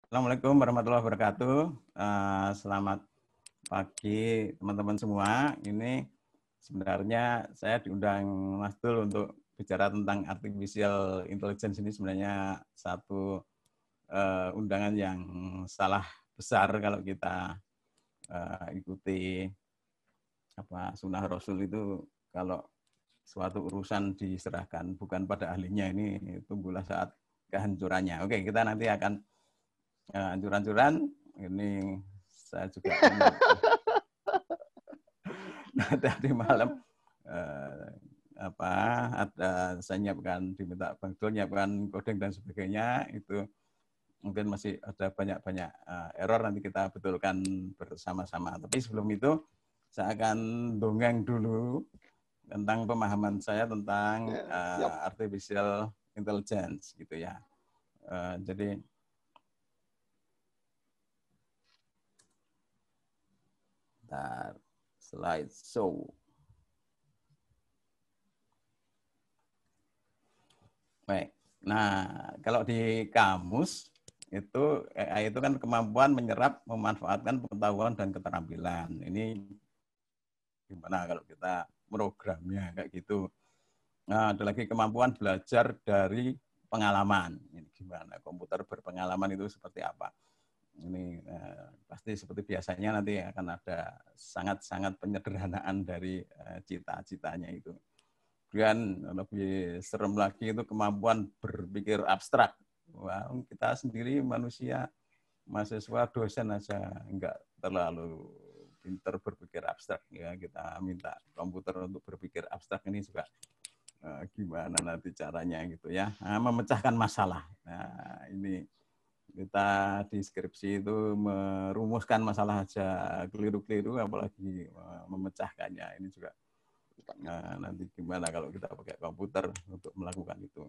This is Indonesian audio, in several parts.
Assalamualaikum warahmatullahi wabarakatuh. Selamat pagi teman-teman semua. Ini sebenarnya saya diundang Mas Dul untuk bicara tentang artificial intelligence. Ini sebenarnya satu undangan yang salah besar kalau kita ikuti sunnah Rasul itu. Kalau suatu urusan diserahkan bukan pada ahlinya, ini tunggulah saat kehancurannya. Oke, kita nanti akan hancur-hancuran. Ini saya juga menyiapkan tadi malam saya nyiapkan, diminta Bang Dul nyiapkan coding dan sebagainya. Itu mungkin masih ada banyak error, nanti kita betulkan bersama-sama. Tapi sebelum itu saya akan dongeng dulu tentang pemahaman saya tentang artificial intelligence gitu ya. Jadi slide show. Baik. Nah, kalau di kamus itu AI itu kan kemampuan menyerap, memanfaatkan pengetahuan dan keterampilan. Ini gimana kalau kita programnya kayak gitu. Nah, ada lagi kemampuan belajar dari pengalaman. Ini gimana komputer berpengalaman itu seperti apa? Ini pasti seperti biasanya nanti akan ada sangat-sangat penyederhanaan dari cita-citanya itu. Kemudian lebih serem lagi itu kemampuan berpikir abstrak. Wah, kita sendiri manusia, mahasiswa, dosen aja enggak terlalu pinter berpikir abstrak ya. Kita minta komputer untuk berpikir abstrak, ini juga gimana nanti caranya gitu ya. Memecahkan masalah. Nah, ini kita di skripsi itu merumuskan masalah aja keliru-keliru, apalagi memecahkannya. Ini juga nanti gimana kalau kita pakai komputer untuk melakukan itu.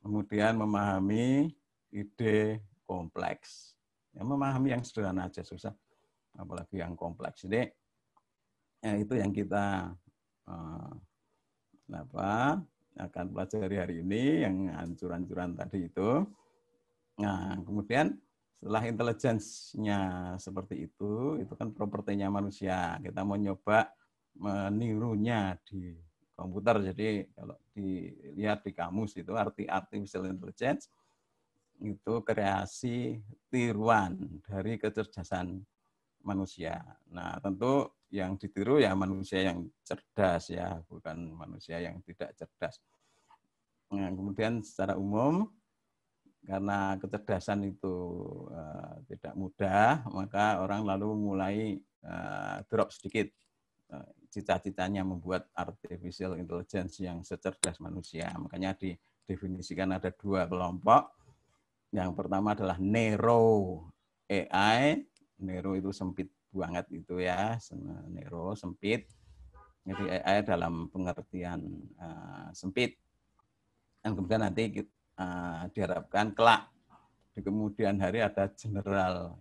Kemudian memahami ide kompleks. Ya, memahami yang sederhana aja susah, apalagi yang kompleks. Jadi ya, itu yang kita akan pelajari hari ini, yang hancur-hancuran tadi itu. Nah, kemudian setelah intelijensinya seperti itu kan propertinya manusia. Kita mau nyoba menirunya di komputer. Jadi kalau dilihat di kamus itu arti artificial intelligence itu kreasi tiruan dari kecerdasan manusia. Nah, tentu yang ditiru ya manusia yang cerdas ya, bukan manusia yang tidak cerdas. Nah, kemudian secara umum karena kecerdasan itu tidak mudah, maka orang lalu mulai drop sedikit cita-citanya membuat artificial intelligence yang secerdas manusia. Makanya didefinisikan ada dua kelompok. Yang pertama adalah Nero AI. Nero itu sempit banget itu ya, Nero sempit. Jadi AI dalam pengertian sempit. Dan kemudian nanti diharapkan kelak di kemudian hari ada general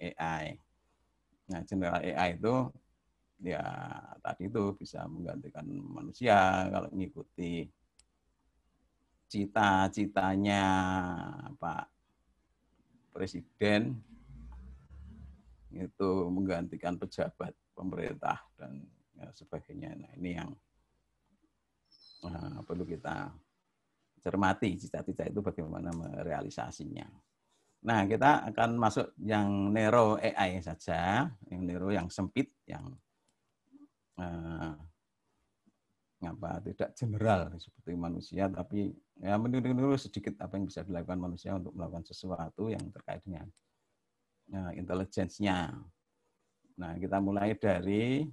AI. Nah, general AI itu ya tadi itu bisa menggantikan manusia kalau mengikuti cita-citanya Pak Presiden, itu menggantikan pejabat pemerintah dan sebagainya. Nah, ini yang perlu kita cermati, cita-cita itu bagaimana merealisasinya. Nah, kita akan masuk yang Nero AI saja, yang Nero yang sempit, yang tidak general seperti manusia, tapi ya meniru sedikit apa yang bisa dilakukan manusia untuk melakukan sesuatu yang terkait dengan intelijensinya. Nah, kita mulai dari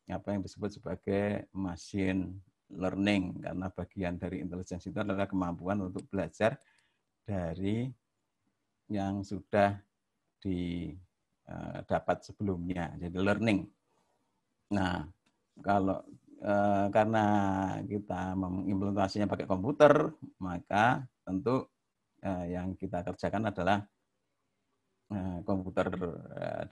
apa yang disebut sebagai machine learning, karena bagian dari intelijensi itu adalah kemampuan untuk belajar dari yang sudah didapat sebelumnya, jadi learning. Nah, kalau karena kita mengimplementasinya pakai komputer, maka tentu yang kita kerjakan adalah komputer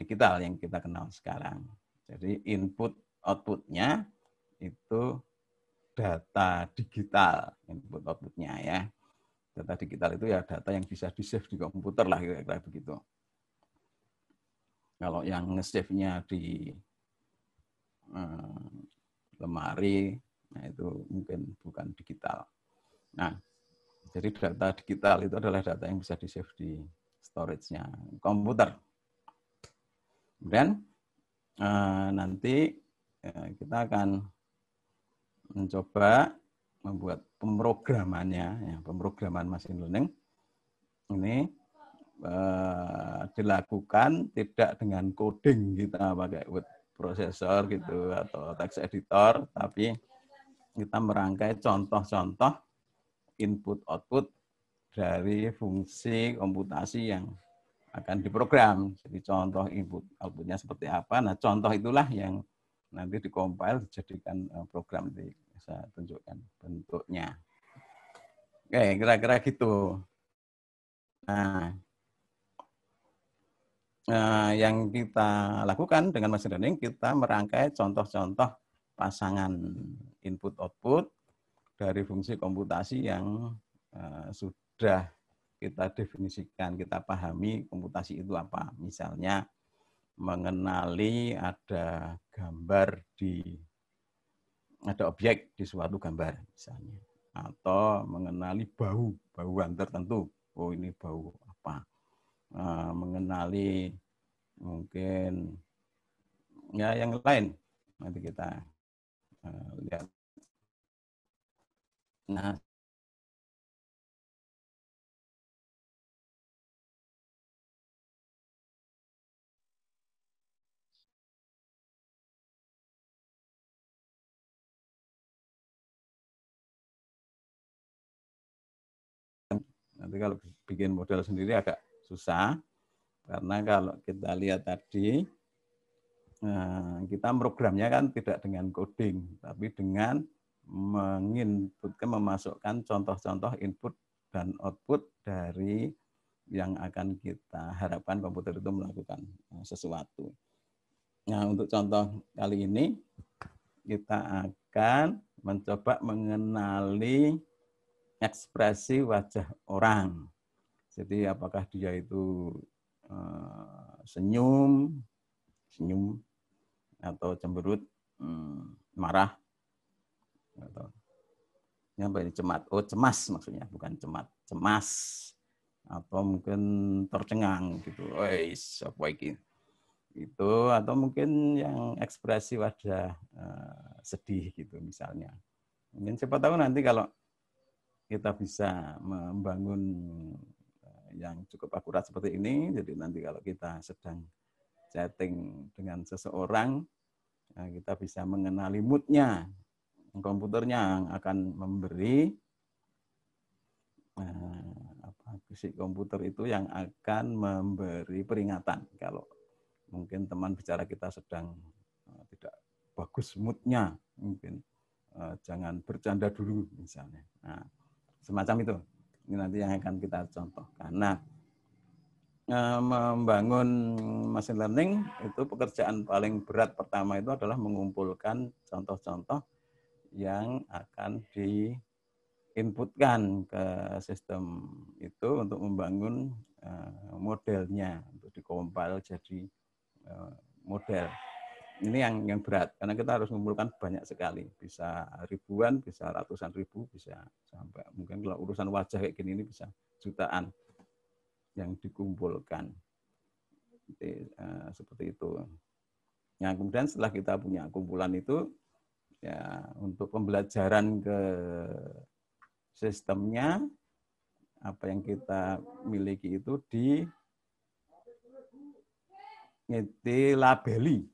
digital yang kita kenal sekarang. Jadi input outputnya itu data digital, input outputnya ya. Data digital itu ya data yang bisa di-save di komputer lah, kira-kira begitu. Kalau yang nge-save-nya di lemari, nah itu mungkin bukan digital. Nah, jadi data digital itu adalah data yang bisa di-save di storage-nya komputer. Kemudian nanti kita akan mencoba membuat pemrogramannya, ya, pemrograman machine learning ini dilakukan tidak dengan coding kita pakai word processor gitu atau text editor, tapi kita merangkai contoh-contoh input output dari fungsi komputasi yang akan diprogram. Jadi contoh input outputnya seperti apa. Nah, contoh itulah yang nanti dikompil dijadikan program. Nanti saya tunjukkan bentuknya. Oke, kira-kira gitu. Nah, yang kita lakukan dengan machine learning, kita merangkai contoh-contoh pasangan input output dari fungsi komputasi yang sudah kita definisikan, kita pahami komputasi itu apa. Misalnya mengenali ada gambar ada objek di suatu gambar misalnya, atau mengenali bauan tertentu. Oh, ini bau apa? Mengenali mungkin ya yang lain. Nanti kita lihat. Nah, nanti kalau bikin model sendiri agak susah, karena kalau kita lihat tadi, kita programnya kan tidak dengan coding, tapi dengan memasukkan contoh-contoh input dan output dari yang akan kita harapkan komputer itu melakukan sesuatu. Nah, untuk contoh kali ini, kita akan mencoba mengenali ekspresi wajah orang. Jadi apakah dia itu senyum atau cemberut, marah, atau cemas maksudnya, bukan cemas, atau mungkin tercengang gitu. Apa iki? Itu, atau mungkin yang ekspresi wajah sedih gitu misalnya. Mungkin siapa tahu nanti kalau kita bisa membangun yang cukup akurat seperti ini, jadi nanti kalau kita sedang chatting dengan seseorang, kita bisa mengenali mood-nya. Komputernya yang akan memberi si komputer itu yang akan memberi peringatan kalau mungkin teman bicara kita sedang tidak bagus mood-nya, mungkin jangan bercanda dulu misalnya. Nah, semacam itu. Ini nanti yang akan kita contohkan. Nah, membangun machine learning itu pekerjaan paling berat pertama itu adalah mengumpulkan contoh-contoh yang akan diinputkan ke sistem itu untuk membangun modelnya, untuk dikompil jadi model. Ini yang berat, karena kita harus mengumpulkan banyak sekali, bisa ribuan, bisa ratusan ribu, bisa sampai mungkin kalau urusan wajah kayak gini ini bisa jutaan yang dikumpulkan. Seperti itu. Nah, kemudian setelah kita punya kumpulan itu, ya untuk pembelajaran ke sistemnya, apa yang kita miliki itu dilabeli.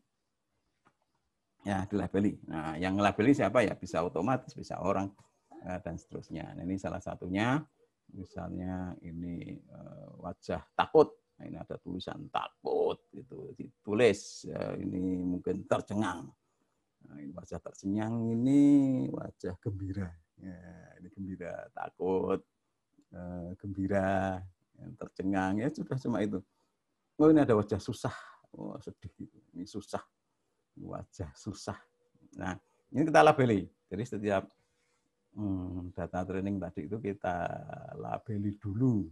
Ya, dilabeli. Nah, yang labeli siapa ya? Bisa otomatis, bisa orang, dan seterusnya. Nah, ini salah satunya. Misalnya ini wajah takut. Nah, ini ada tulisan takut, itu ditulis. Ini mungkin tercengang. Nah, ini wajah tercengang, ini wajah gembira. Ya, ini gembira, takut, gembira, tercengang. Ya sudah cuma itu. Oh, ini ada wajah susah. Oh, sedih. Ini susah. Wajah susah. Nah, ini kita labeli. Jadi setiap data training tadi itu kita labeli dulu.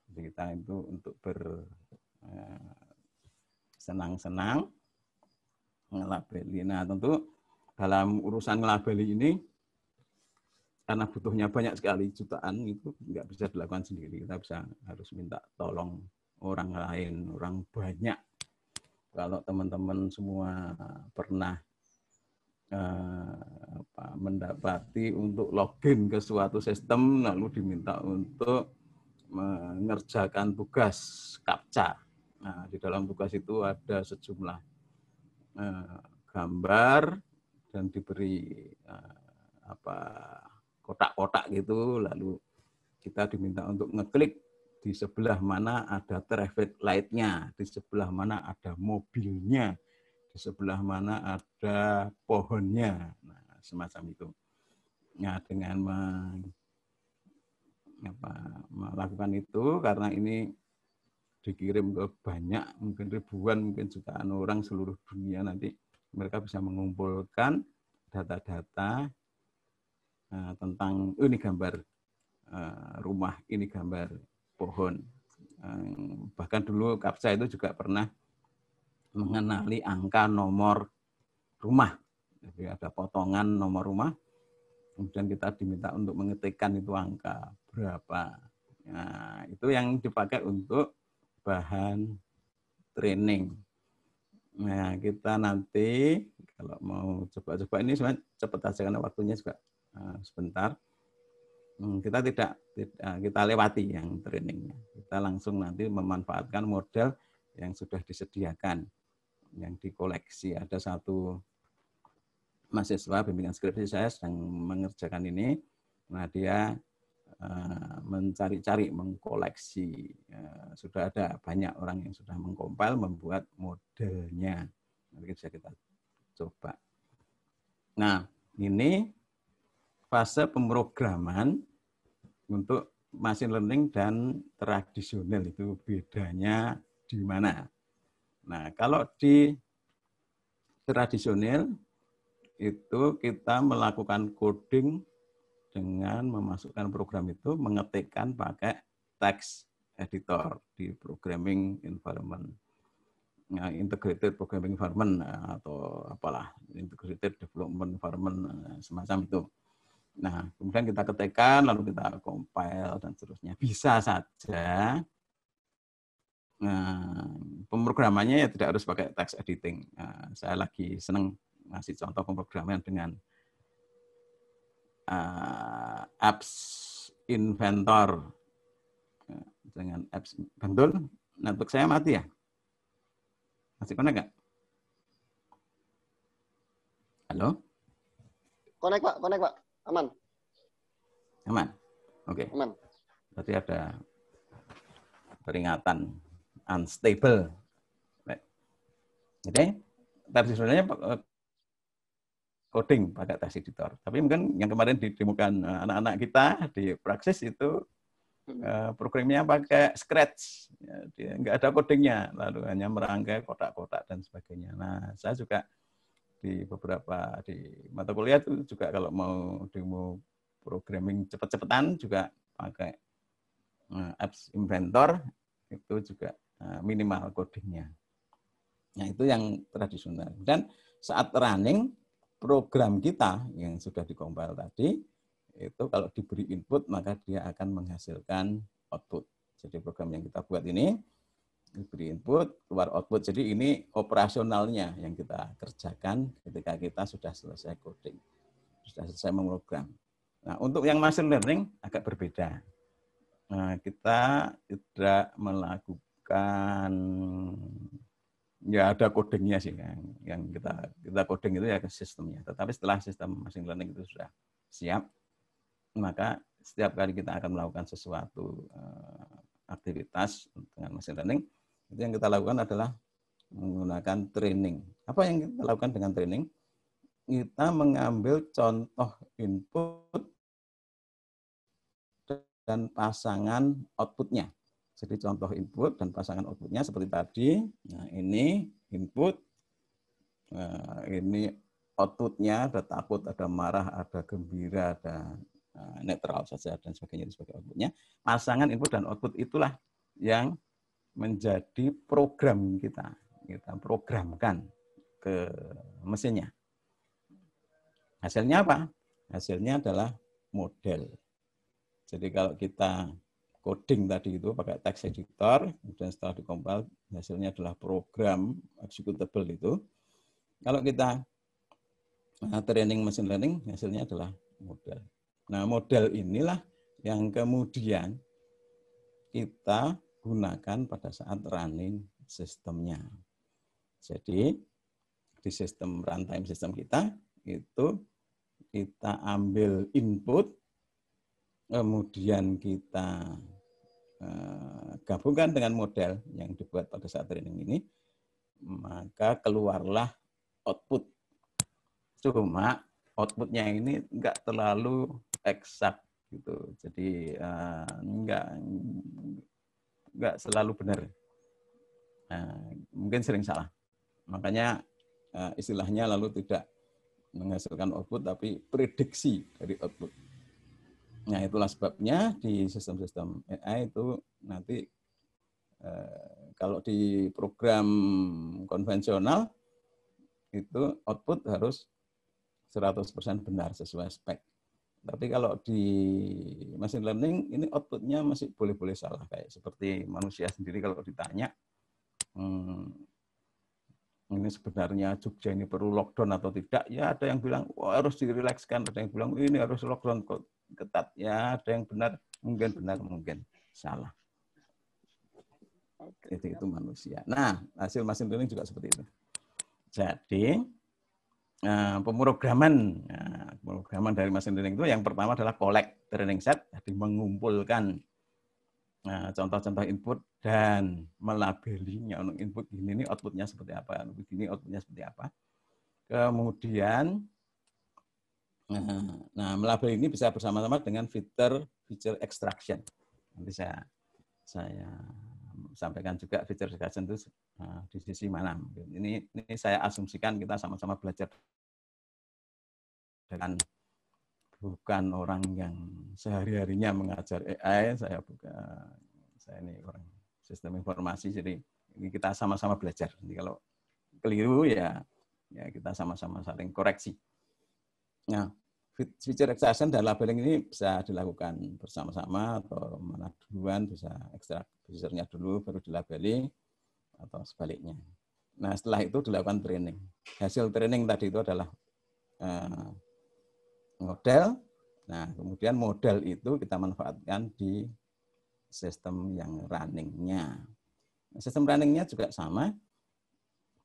Jadi kita itu untuk bersenang-senang ngelabeli. Nah, tentu dalam urusan ngelabeli ini karena butuhnya banyak sekali, jutaan, itu nggak bisa dilakukan sendiri. Kita harus minta tolong orang lain, orang banyak. Kalau teman-teman semua pernah mendapati untuk login ke suatu sistem, lalu diminta untuk mengerjakan tugas CAPTCHA. Nah, di dalam tugas itu ada sejumlah gambar dan diberi kotak-kotak gitu, lalu kita diminta untuk ngeklik di sebelah mana ada traffic light-nya, di sebelah mana ada mobilnya, di sebelah mana ada pohonnya, nah, semacam itu. Nah, dengan melakukan itu, karena ini dikirim ke banyak, mungkin ribuan, mungkin jutaan orang seluruh dunia, nanti mereka bisa mengumpulkan data-data tentang ini gambar rumah, ini gambar pohon. Bahkan dulu CAPTCHA itu juga pernah mengenali angka nomor rumah. Jadi ada potongan nomor rumah, kemudian kita diminta untuk mengetikkan itu angka berapa. Nah, itu yang dipakai untuk bahan training. Nah, kita nanti kalau mau coba-coba ini sebenarnya cepat aja karena waktunya juga sebentar. Kita kita lewati yang trainingnya. Kita langsung nanti memanfaatkan model yang sudah disediakan, yang dikoleksi. Ada satu mahasiswa bimbingan skripsi saya sedang mengerjakan ini. Nah, dia mencari-cari, mengkoleksi. Sudah ada banyak orang yang sudah mengkompil, membuat modelnya. Nanti bisa kita coba. Nah, ini fase pemrograman untuk machine learning dan tradisional, itu bedanya di mana? Nah, kalau di tradisional itu kita melakukan coding dengan memasukkan program itu, mengetikkan pakai text editor di programming environment, integrated programming environment atau apalah, integrated development environment, semacam itu. Nah, kemudian kita ketikkan, lalu kita compile dan seterusnya. Bisa saja pemrogramannya ya tidak harus pakai text editing. Saya lagi senang ngasih contoh pemrograman dengan apps inventor. Dengan apps Bantul, network saya mati ya? Masih connect nggak? Halo? Connect Pak. Aman. Aman? Oke. Aman. Berarti ada peringatan unstable. Oke. Tapi sebenarnya coding pakai text editor. Tapi mungkin yang kemarin ditemukan anak-anak kita di praksis itu programnya pakai Scratch. Dia nggak ada codingnya, lalu hanya merangkai kotak-kotak dan sebagainya. Nah, saya juga di beberapa di mata kuliah itu juga kalau mau demo programming cepet-cepetan juga pakai apps inventor, itu juga minimal codingnya. Nah, itu yang tradisional. Dan saat running program kita yang sudah dikompil tadi, itu kalau diberi input maka dia akan menghasilkan output. Jadi program yang kita buat ini diberi input, keluar output. Jadi ini operasionalnya yang kita kerjakan ketika kita sudah selesai coding, sudah selesai memprogram. Nah, untuk yang machine learning agak berbeda. Nah, kita tidak melakukan, ya ada codingnya sih, yang kita coding itu ya ke sistemnya. Tetapi setelah sistem machine learning itu sudah siap, maka setiap kali kita akan melakukan sesuatu aktivitas dengan machine learning, itu yang kita lakukan adalah menggunakan training. Apa yang kita lakukan dengan training? Kita mengambil contoh input dan pasangan outputnya. Jadi contoh input dan pasangan outputnya seperti tadi. Nah, ini input, ini outputnya, ada takut, ada marah, ada gembira, ada netral saja dan sebagainya sebagai outputnya. Pasangan input dan output itulah yang menjadi program kita programkan ke mesinnya. Hasilnya apa? Hasilnya adalah model. Jadi kalau kita coding tadi itu pakai text editor, kemudian setelah dikompil hasilnya adalah program executable itu. Kalau kita training machine learning, hasilnya adalah model. Nah, model inilah yang kemudian kita gunakan pada saat running sistemnya. Jadi di sistem runtime sistem kita itu kita ambil input, kemudian kita gabungkan dengan model yang dibuat pada saat training ini, maka keluarlah output. Cuma outputnya ini enggak terlalu eksak gitu. Jadi enggak selalu benar. Mungkin sering salah. Makanya istilahnya lalu tidak menghasilkan output tapi prediksi dari output. Nah, itulah sebabnya di sistem-sistem AI itu nanti kalau di program konvensional itu output harus 100% benar sesuai spek. Tapi kalau di machine learning ini outputnya masih boleh-boleh salah, kayak seperti manusia sendiri kalau ditanya ini sebenarnya Jogja ini perlu lockdown atau tidak, ya ada yang bilang harus dirilekskan, ada yang bilang ini harus lockdown ketat, ya ada yang benar, mungkin salah. Itu manusia. Nah, hasil machine learning juga seperti itu. Jadi pemrograman dari machine learning itu yang pertama adalah collect training set, jadi mengumpulkan contoh-contoh input dan melabelinya. Untuk input ini outputnya seperti apa, ini outputnya seperti apa. Kemudian melabel ini bisa bersama-sama dengan feature extraction. Nanti saya sampaikan juga feature extraction itu di sisi mana. Ini saya asumsikan kita sama-sama belajar dengan bukan orang yang sehari-harinya mengajar AI, saya ini orang sistem informasi, jadi ini kita sama-sama belajar. Jadi kalau keliru ya kita sama-sama saling koreksi. Nah, feature extraction dan labeling ini bisa dilakukan bersama-sama atau mana duluan, bisa ekstrak feature-nya dulu baru dilabeli atau sebaliknya. Nah, setelah itu dilakukan training. Hasil training tadi itu adalah model. Nah, kemudian model itu kita manfaatkan di sistem yang running-nya. Sistem running-nya juga sama.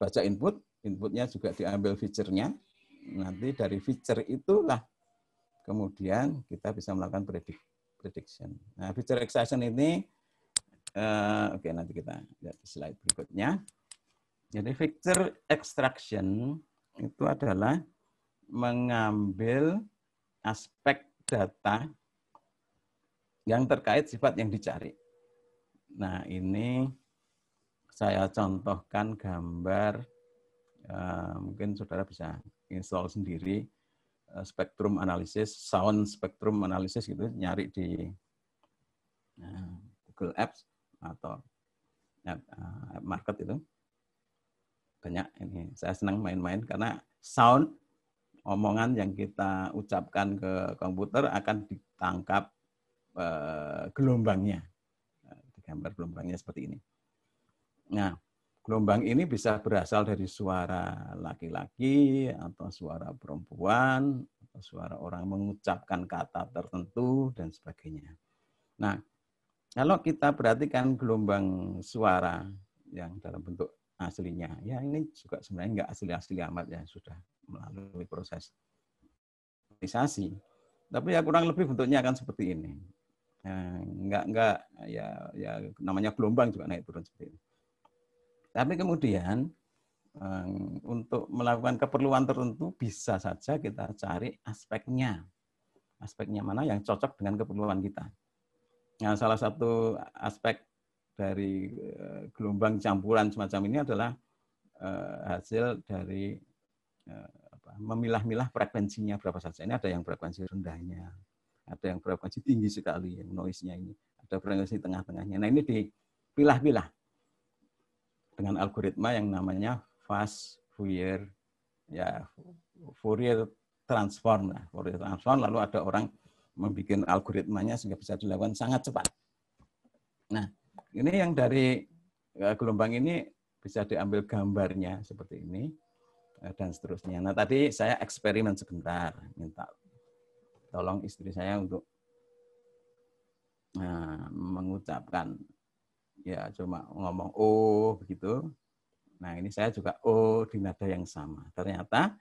Baca inputnya juga diambil feature-nya. Nanti dari feature itulah kemudian kita bisa melakukan prediction. Nah, feature extraction ini, oke, nanti kita lihat di slide berikutnya. Jadi feature extraction itu adalah mengambil aspek data yang terkait sifat yang dicari. Nah, ini saya contohkan gambar, mungkin saudara bisa install sendiri, spektrum analisis, sound spektrum analisis gitu, nyari di Google Apps atau App Market itu. Banyak ini, saya senang main-main karena sound, omongan yang kita ucapkan ke komputer akan ditangkap gelombangnya. Gambar gelombangnya seperti ini. Nah, gelombang ini bisa berasal dari suara laki-laki atau suara perempuan atau suara orang mengucapkan kata tertentu dan sebagainya. Nah, kalau kita perhatikan gelombang suara yang dalam bentuk aslinya, ya ini juga sebenarnya enggak asli-asli amat ya, sudah melalui proses organisasi. Tapi ya kurang lebih bentuknya akan seperti ini. Enggak ya namanya gelombang juga naik turun seperti ini. Tapi kemudian untuk melakukan keperluan tertentu bisa saja kita cari aspeknya. Aspeknya mana yang cocok dengan keperluan kita. Nah, salah satu aspek dari gelombang campuran semacam ini adalah hasil dari memilah-milah frekuensinya berapa saja. Ini ada yang frekuensi rendahnya, Ada yang frekuensi tinggi sekali, yang noise-nya ini. Ada frekuensi tengah-tengahnya. Nah, ini dipilah-pilah dengan algoritma yang namanya fast Fourier, ya Fourier transform. Nah, Fourier transform, lalu ada orang membuat algoritmanya sehingga bisa dilakukan sangat cepat. Nah, ini yang dari gelombang ini bisa diambil gambarnya seperti ini dan seterusnya. Nah, tadi saya eksperimen sebentar, minta tolong istri saya untuk mengucapkan, ya cuma ngomong oh begitu. Nah, ini saya juga oh di nada yang sama. Ternyata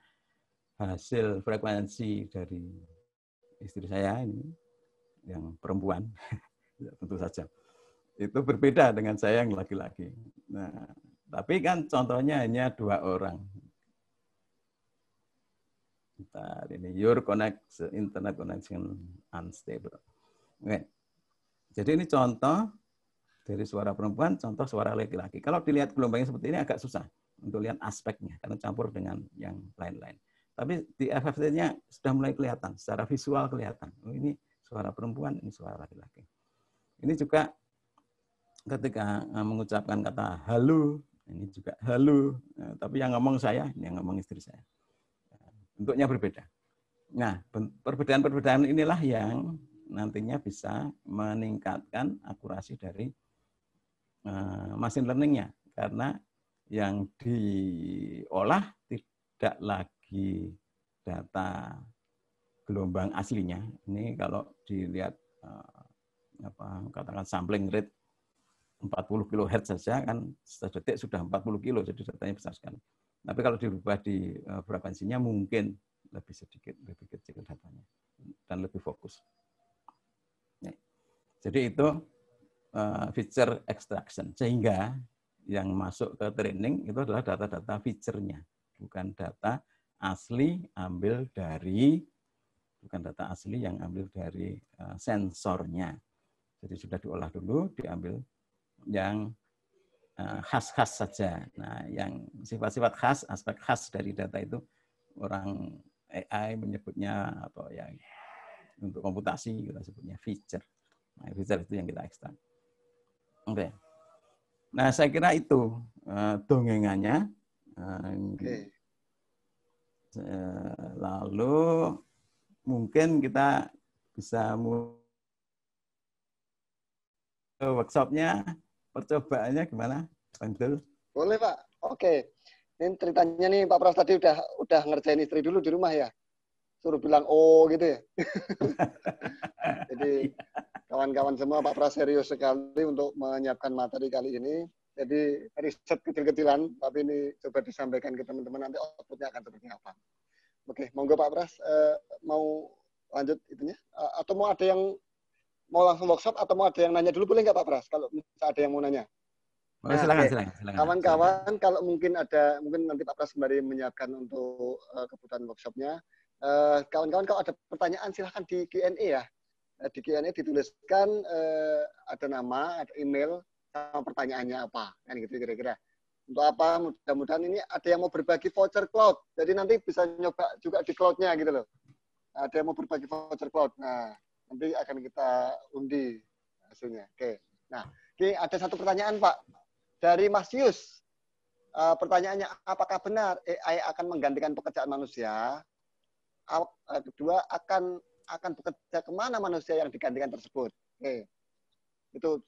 hasil frekuensi dari istri saya ini yang perempuan, ya, tentu saja itu berbeda dengan saya yang laki-laki. Nah, tapi kan contohnya hanya 2 orang. Bentar, ini your internet connection unstable. Oke. Jadi ini contoh dari suara perempuan, contoh suara laki-laki. Kalau dilihat gelombangnya seperti ini agak susah untuk lihat aspeknya karena campur dengan yang lain-lain. Tapi di FFT-nya sudah mulai kelihatan, secara visual kelihatan. Oh, ini suara perempuan, ini suara laki-laki. Ini juga ketika mengucapkan kata halo, ini juga halo, tapi yang ngomong saya, ini yang ngomong istri saya. Bentuknya berbeda. Nah, perbedaan-perbedaan inilah yang nantinya bisa meningkatkan akurasi dari machine learning-nya. Karena yang diolah tidak lagi data gelombang aslinya. Ini kalau dilihat katakan sampling rate 40 kHz saja kan sedetik sudah 40 kilo, jadi datanya besar sekali. Tapi kalau dirubah di frekuensinya mungkin lebih sedikit, lebih kecil datanya dan lebih fokus. Jadi itu feature extraction, sehingga yang masuk ke training itu adalah data-data feature-nya, bukan data asli bukan data asli yang ambil dari sensornya. Jadi sudah diolah dulu, diambil yang khas-khas saja. Nah, yang sifat-sifat khas, aspek khas dari data itu orang AI menyebutnya atau yang untuk komputasi kita sebutnya feature. Nah, feature itu yang kita ekstrak. Oke. Nah, saya kira itu dongengannya. Oke. Lalu mungkin kita bisa mulai workshopnya, percobaannya gimana, Bang Dul? Boleh, Pak. Oke. Ini ceritanya nih Pak Pras tadi udah ngerjain istri dulu di rumah ya. Suruh bilang oh gitu ya. Jadi kawan-kawan semua Pak Pras serius sekali untuk menyiapkan materi kali ini. Jadi riset kecil-kecilan, tapi ini coba disampaikan ke teman-teman, nanti outputnya akan seperti apa. Oke, monggo Pak Pras, mau lanjut itunya? Atau mau ada yang mau langsung workshop atau mau ada yang nanya dulu, boleh nggak Pak Pras? Kalau ada yang mau nanya. Nah, silakan. Kawan-kawan, kalau mungkin nanti Pak Pras kembali menyiapkan untuk kebutuhan workshopnya. Kawan-kawan kalau ada pertanyaan silahkan di Q&A ya. Di Q&A dituliskan ada nama, ada email, sama pertanyaannya apa. Kan gitu kira-kira. Untuk apa? Mudah-mudahan ini ada yang mau berbagi voucher cloud. Jadi nanti bisa nyoba juga di cloud-nya gitu loh. Ada yang mau berbagi voucher cloud. Nah, nanti akan kita undi hasilnya. Oke. Nah, ada satu pertanyaan Pak. Dari Mas Yus. Pertanyaannya, apakah benar AI akan menggantikan pekerjaan manusia? Kedua, akan bekerja kemana manusia yang digantikan tersebut? Oke. Itu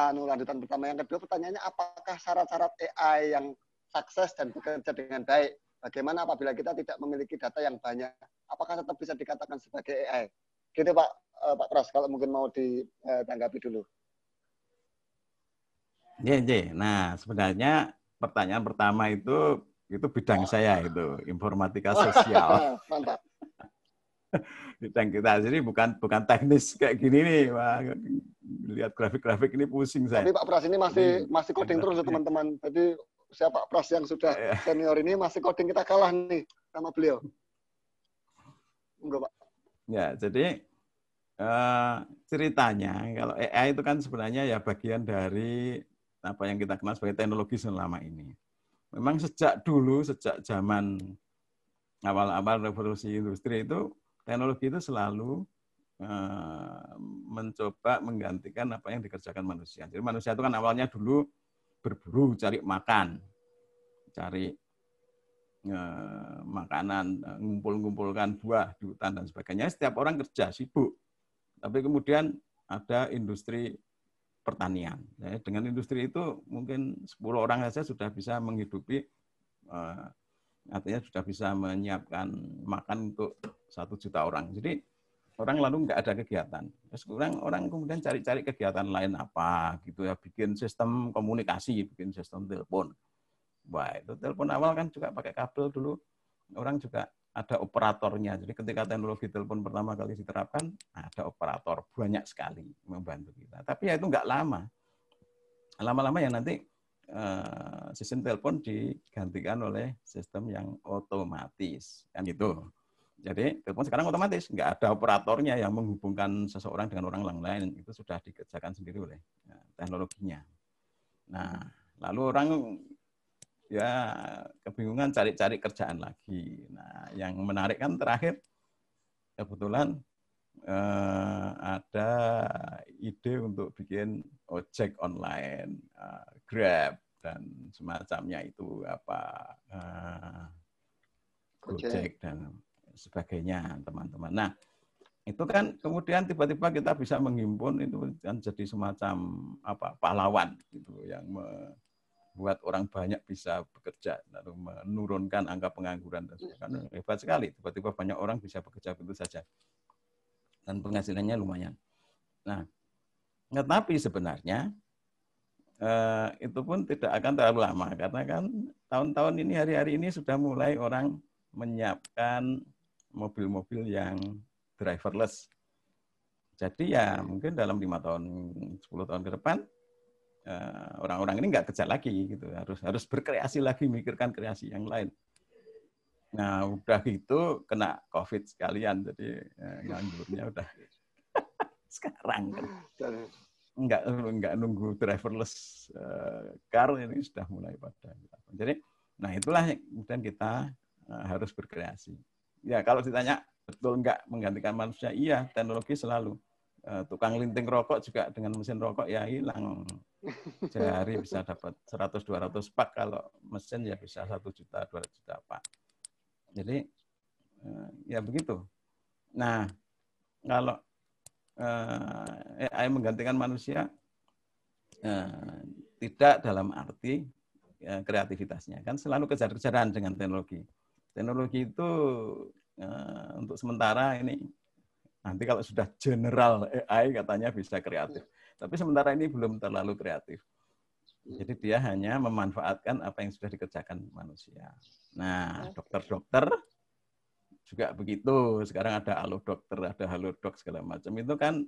lanjutan pertama. Yang kedua pertanyaannya, apakah syarat-syarat AI yang sukses dan bekerja dengan baik? Bagaimana apabila kita tidak memiliki data yang banyak? Apakah tetap bisa dikatakan sebagai AI? Gitu Pak Pras, kalau mungkin mau ditanggapi dulu. Nah, sebenarnya pertanyaan pertama itu bidang saya itu, informatika sosial. Mantap. Bidang kita, jadi bukan teknis kayak gini nih, Wah, lihat grafik-grafik ini pusing saya. Tapi Pak Pras ini masih coding terus teman-teman. Jadi siapa Pak Pras yang sudah senior ini masih coding, kita kalah nih sama beliau. Enggak Pak. Ya, jadi ceritanya kalau AI itu kan sebenarnya ya bagian dari apa yang kita kenal sebagai teknologi selama ini. Memang sejak zaman awal-awal revolusi industri itu teknologi itu selalu mencoba menggantikan apa yang dikerjakan manusia. Jadi manusia itu kan awalnya dulu berburu, cari makan, cari makanan, ngumpulkan buah di hutan dan sebagainya. Setiap orang kerja, sibuk. Tapi kemudian ada industri pertanian. Ya, dengan industri itu mungkin 10 orang saja sudah bisa menghidupi, artinya sudah bisa menyiapkan makan untuk 1 juta orang. Jadi orang lalu nggak ada kegiatan. Terus orang kemudian cari-cari kegiatan lain apa gitu ya, bikin sistem komunikasi, bikin sistem telepon. Wah, itu telepon awal kan juga pakai kabel dulu. Orang juga ada operatornya. Jadi ketika teknologi telepon pertama kali diterapkan, ada operator banyak sekali membantu kita. Tapi ya itu nggak lama. Lama-lama ya nanti sistem telepon digantikan oleh sistem yang otomatis. Kan gitu. Jadi telepon sekarang otomatis, nggak ada operatornya yang menghubungkan seseorang dengan orang lain. Itu sudah dikerjakan sendiri oleh teknologinya. Nah, lalu orang ya kebingungan cari-cari kerjaan lagi. Nah, yang menarik kan terakhir kebetulan ada ide untuk bikin ojek online, Grab dan semacamnya itu Gojek dan sebagainya, teman-teman. Nah, itu kan kemudian tiba-tiba kita bisa menghimpun, itu kan jadi semacam pahlawan gitu yang buat orang banyak bisa bekerja, lalu menurunkan angka pengangguran dan sebagainya. Hebat sekali, tiba-tiba banyak orang bisa bekerja begitu saja. Dan penghasilannya lumayan. Nah, tetapi sebenarnya itu pun tidak akan terlalu lama, karena kan tahun-tahun ini, hari-hari ini sudah mulai orang menyiapkan mobil-mobil yang driverless. Jadi ya mungkin dalam 5 tahun, 10 tahun ke depan, orang-orang ini nggak kerja lagi gitu, harus berkreasi lagi, mikirkan kreasi yang lain. Nah udah gitu kena COVID sekalian, jadi nganggurnya udah sekarang kan. Nggak nunggu driverless car, ini sudah mulai pada. Jadi nah itulah kemudian kita harus berkreasi. Ya kalau ditanya betul nggak menggantikan manusia, iya, teknologi selalu. Tukang linting rokok juga dengan mesin rokok ya hilang. Sehari bisa dapat 100-200 pak, kalau mesin ya bisa 1 juta, 2 juta pak. Jadi ya begitu. Nah, kalau AI menggantikan manusia, tidak dalam arti kreativitasnya. Kan selalu kejar-kejaran dengan teknologi. Teknologi itu untuk sementara ini, nanti kalau sudah general AI katanya bisa kreatif. Tapi sementara ini belum terlalu kreatif. Jadi dia hanya memanfaatkan apa yang sudah dikerjakan manusia. Nah, dokter-dokter juga begitu. Sekarang ada Halo Dokter, ada Halodoc segala macam. Itu kan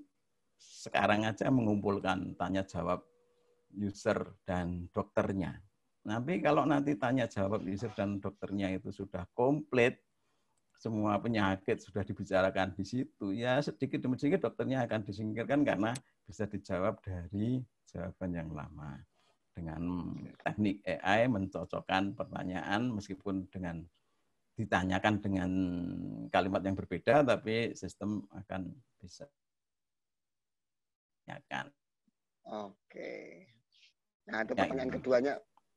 sekarang aja mengumpulkan tanya jawab user dan dokternya. Tapi kalau nanti tanya jawab user dan dokternya itu sudah komplit, semua penyakit sudah dibicarakan di situ, ya sedikit demi sedikit dokternya akan disingkirkan karena bisa dijawab dari jawaban yang lama. Dengan teknik AI mencocokkan pertanyaan, meskipun dengan ditanyakan dengan kalimat yang berbeda, tapi sistem akan bisa tanyakan. Oke. Nah itu pertanyaan keduanya.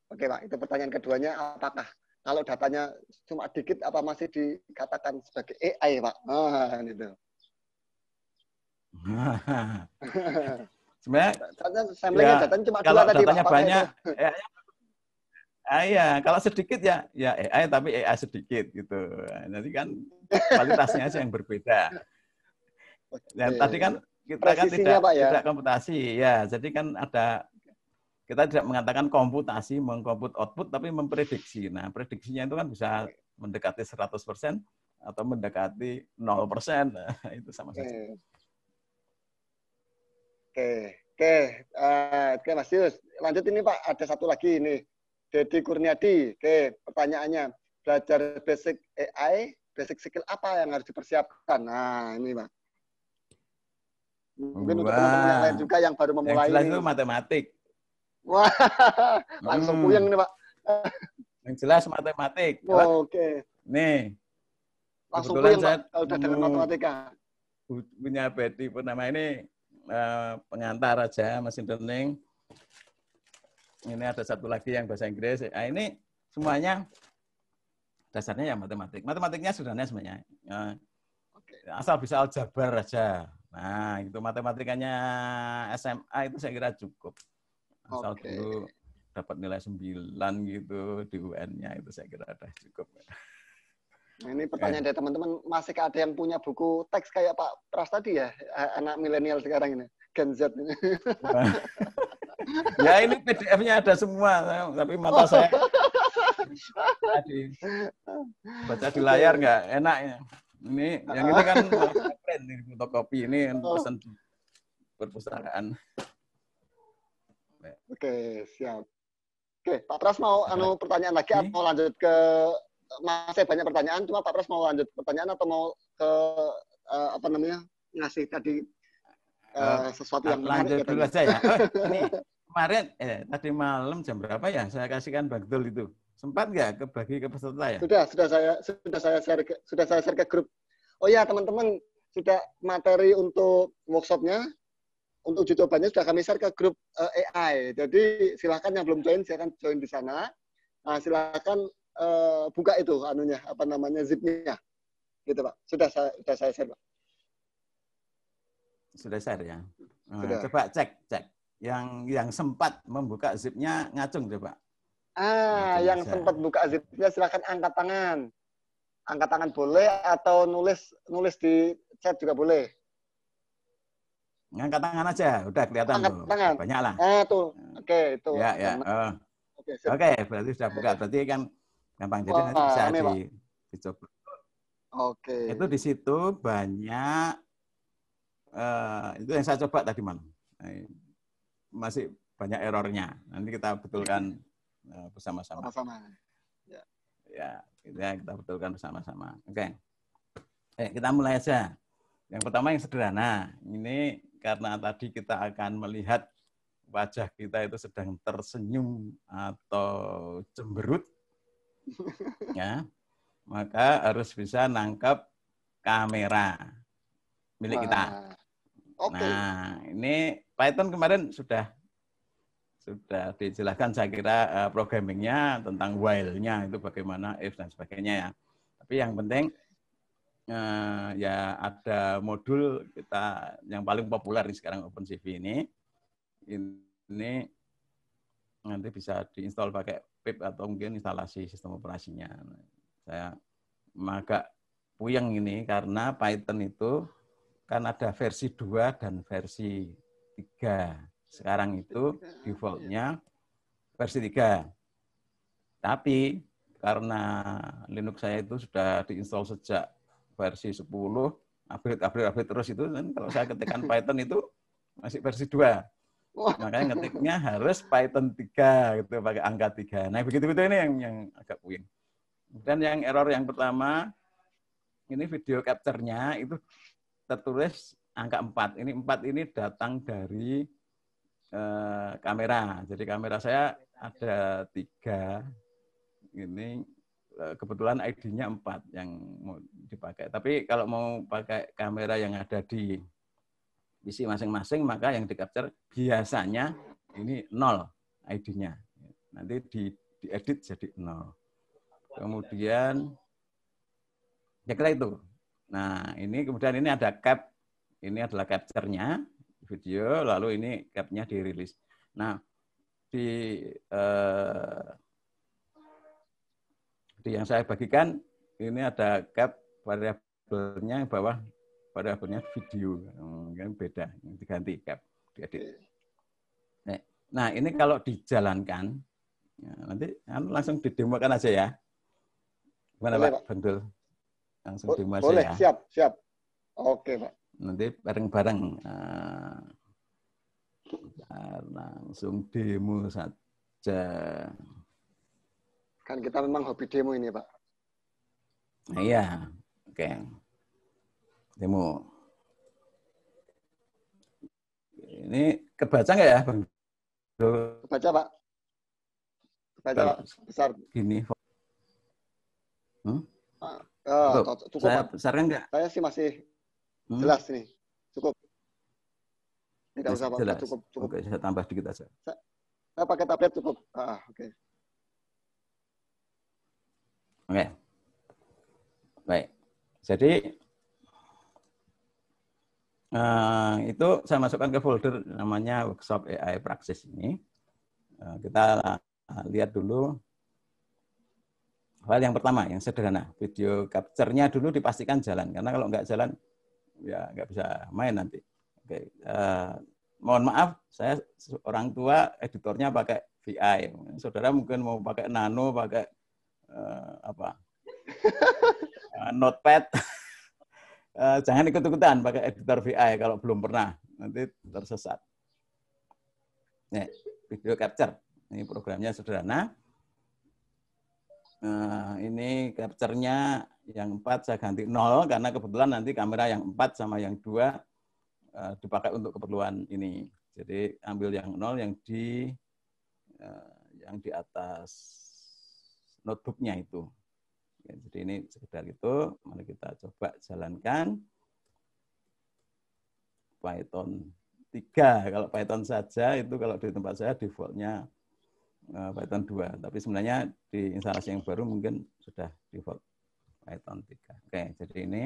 Oke Pak, itu pertanyaan keduanya, apakah kalau datanya cuma dikit, apa masih dikatakan sebagai AI, Pak? Gitu. Sebenarnya sampelnya ya, datanya cuma kalau 2 tadi, datanya Pak. banyak, iya, kalau sedikit ya AI, tapi AI sedikit gitu. Nanti kan kualitasnya aja yang berbeda. Dan tadi kan kita kan tidak komputasi, ya. Jadi kan kita tidak mengatakan komputasi, mengkomput output, tapi memprediksi. Nah, prediksinya itu kan bisa mendekati 100% atau mendekati 0%. Itu sama saja. Oke, Mas Yus. Lanjut ini Pak, ada satu lagi ini. Dedi Kurniadi. Oke, pertanyaannya. Belajar basic AI, basic skill apa yang harus dipersiapkan? Nah, ini Pak. Mungkin untuk teman-teman yang lain juga yang baru memulai. Yang jelas itu matematik. Wah, langsung puyeng nih Pak. Yang jelas matematik. Oke. Nih. Langsung puyeng Pak, kalau udah dengan matematika. punya Betty Purnama ini pengantar aja mesin learning. Ini ada satu lagi yang bahasa Inggris. Nah, ini semuanya dasarnya ya matematik. Matematiknya sederhana sebenarnya. Asal bisa aljabar aja. Nah, itu matematikanya SMA itu saya kira cukup. Asal dulu dapat nilai 9 gitu di UN-nya itu saya kira udah cukup. Nah, ini pertanyaan dari teman-teman, masih ada yang punya buku teks kayak Pak Pras tadi ya, anak milenial sekarang ini, Gen Z ini. Ya ini PDF-nya ada semua, tapi mata saya baca di layar nggak enak ya. Ini yang ini kan print ini fotokopi, ini pesan di perpustakaan. Oke, siap. Oke, Pak Pras mau pertanyaan lagi atau lanjut ke masih banyak pertanyaan, cuma Pak Pras mau lanjut pertanyaan atau mau ke apa namanya ngasih tadi sesuatu yang menarik? Lanjut dulu aja ya. Ini kemarin tadi malam jam berapa ya saya kasihkan bagdol itu, sempat nggak kebagi ke peserta ya? Sudah saya share ke grup. Oh ya teman-teman, sudah materi untuk workshopnya, untuk uji cobanya sudah kami share ke grup AI. Jadi silakan yang belum join, silakan join di sana. Nah, silakan buka itu anunya, apa namanya, zip-nya. Gitu, Pak. Sudah saya share, Pak. Sudah share ya. Sudah. Coba cek. Yang sempat membuka zip-nya ngacung coba. Yang aja. sempat buka zip-nya silakan angkat tangan. Angkat tangan boleh atau nulis di chat juga boleh. Ngangkat tangan aja, udah kelihatan angkat tuh. Tangan. Banyak lah. Tuh. Oke, itu. Ya. Oke, berarti sudah buka. Berarti kan gampang. Jadi nanti bisa dicoba. Oke. Itu di situ banyak itu yang saya coba tadi malam. Masih banyak errornya. Nanti kita betulkan bersama-sama. Ya, kita betulkan bersama-sama. Oke. Kita mulai aja. Yang pertama yang sederhana. Ini karena tadi kita akan melihat wajah kita itu sedang tersenyum atau cemberut, ya, maka harus bisa nangkep kamera milik kita. Nah, ini Python kemarin sudah dijelaskan saya kira programmingnya tentang while-nya itu bagaimana, if dan sebagainya ya. Tapi yang penting ya ada modul kita yang paling populer sekarang OpenCV ini nanti bisa diinstal pakai pip atau mungkin instalasi sistem operasinya. Saya agak puyeng ini karena Python itu kan ada versi 2 dan versi 3. Sekarang itu default-nya versi 3. Tapi karena Linux saya itu sudah diinstal sejak versi 10, upgrade terus itu, kan kalau saya ketikkan Python itu masih versi 2. Makanya ngetiknya harus Python 3 gitu, pakai angka 3. Nah, begitu-begitu ini yang agak puyeng. Dan yang error yang pertama, ini video capture-nya itu tertulis angka 4. Ini 4 ini datang dari kamera. Jadi kamera saya ada 3. Ini kebetulan ID-nya 4 yang mau dipakai. Tapi kalau mau pakai kamera yang ada di PC masing-masing, maka yang di-capture biasanya ini 0 ID-nya. Nanti diedit jadi 0. Kemudian, ya kira itu. Nah, ini kemudian ini ada cap. Ini adalah capture-nya video, lalu ini cap-nya dirilis. Nah, di yang saya bagikan ini ada cap variabelnya bawah, variabelnya video, kan beda, diganti cap, diedit. Nah ini kalau dijalankan, ya, nanti langsung didemokan aja ya. Gimana boleh, Pak Bendul? Langsung demo aja boleh, ya. Siap. Oke, Pak. Nanti bareng-bareng langsung demo saja. Kan kita memang hobi demo ini, Pak. Nah, iya, oke. Demo. Ini kebaca nggak ya, Bang? Kebaca, Pak. Kebaca, Pak. Besar. Gini. Cukup, saya Pak. besarkan nggak? Saya sih masih Jelas ini. Cukup. Tidak usah Pak, Jelas. cukup. Oke, saya tambah dikit aja. Saya pakai tablet cukup. Oke. Oke. Baik. Jadi itu saya masukkan ke folder namanya Workshop AI Praxis ini. Kita lihat dulu hal yang pertama, yang sederhana. Video capture-nya dulu dipastikan jalan. Karena kalau nggak jalan, ya nggak bisa main nanti. Oke. Mohon maaf, saya orang tua editornya pakai VI. Saudara mungkin mau pakai Nano, pakai Notepad. Jangan ikut-ikutan pakai editor VI kalau belum pernah, nanti tersesat. Nih, video capture. Ini programnya sederhana. Ini capture-nya yang 4 saya ganti 0 karena kebetulan nanti kamera yang 4 sama yang 2 dipakai untuk keperluan ini. Jadi ambil yang 0 yang di atas notebook-nya itu. Jadi ini sekedar itu, mari kita coba jalankan. Python 3, kalau Python saja itu kalau di tempat saya default-nya Python 2, tapi sebenarnya di instalasi yang baru mungkin sudah default Python 3. Oke, jadi ini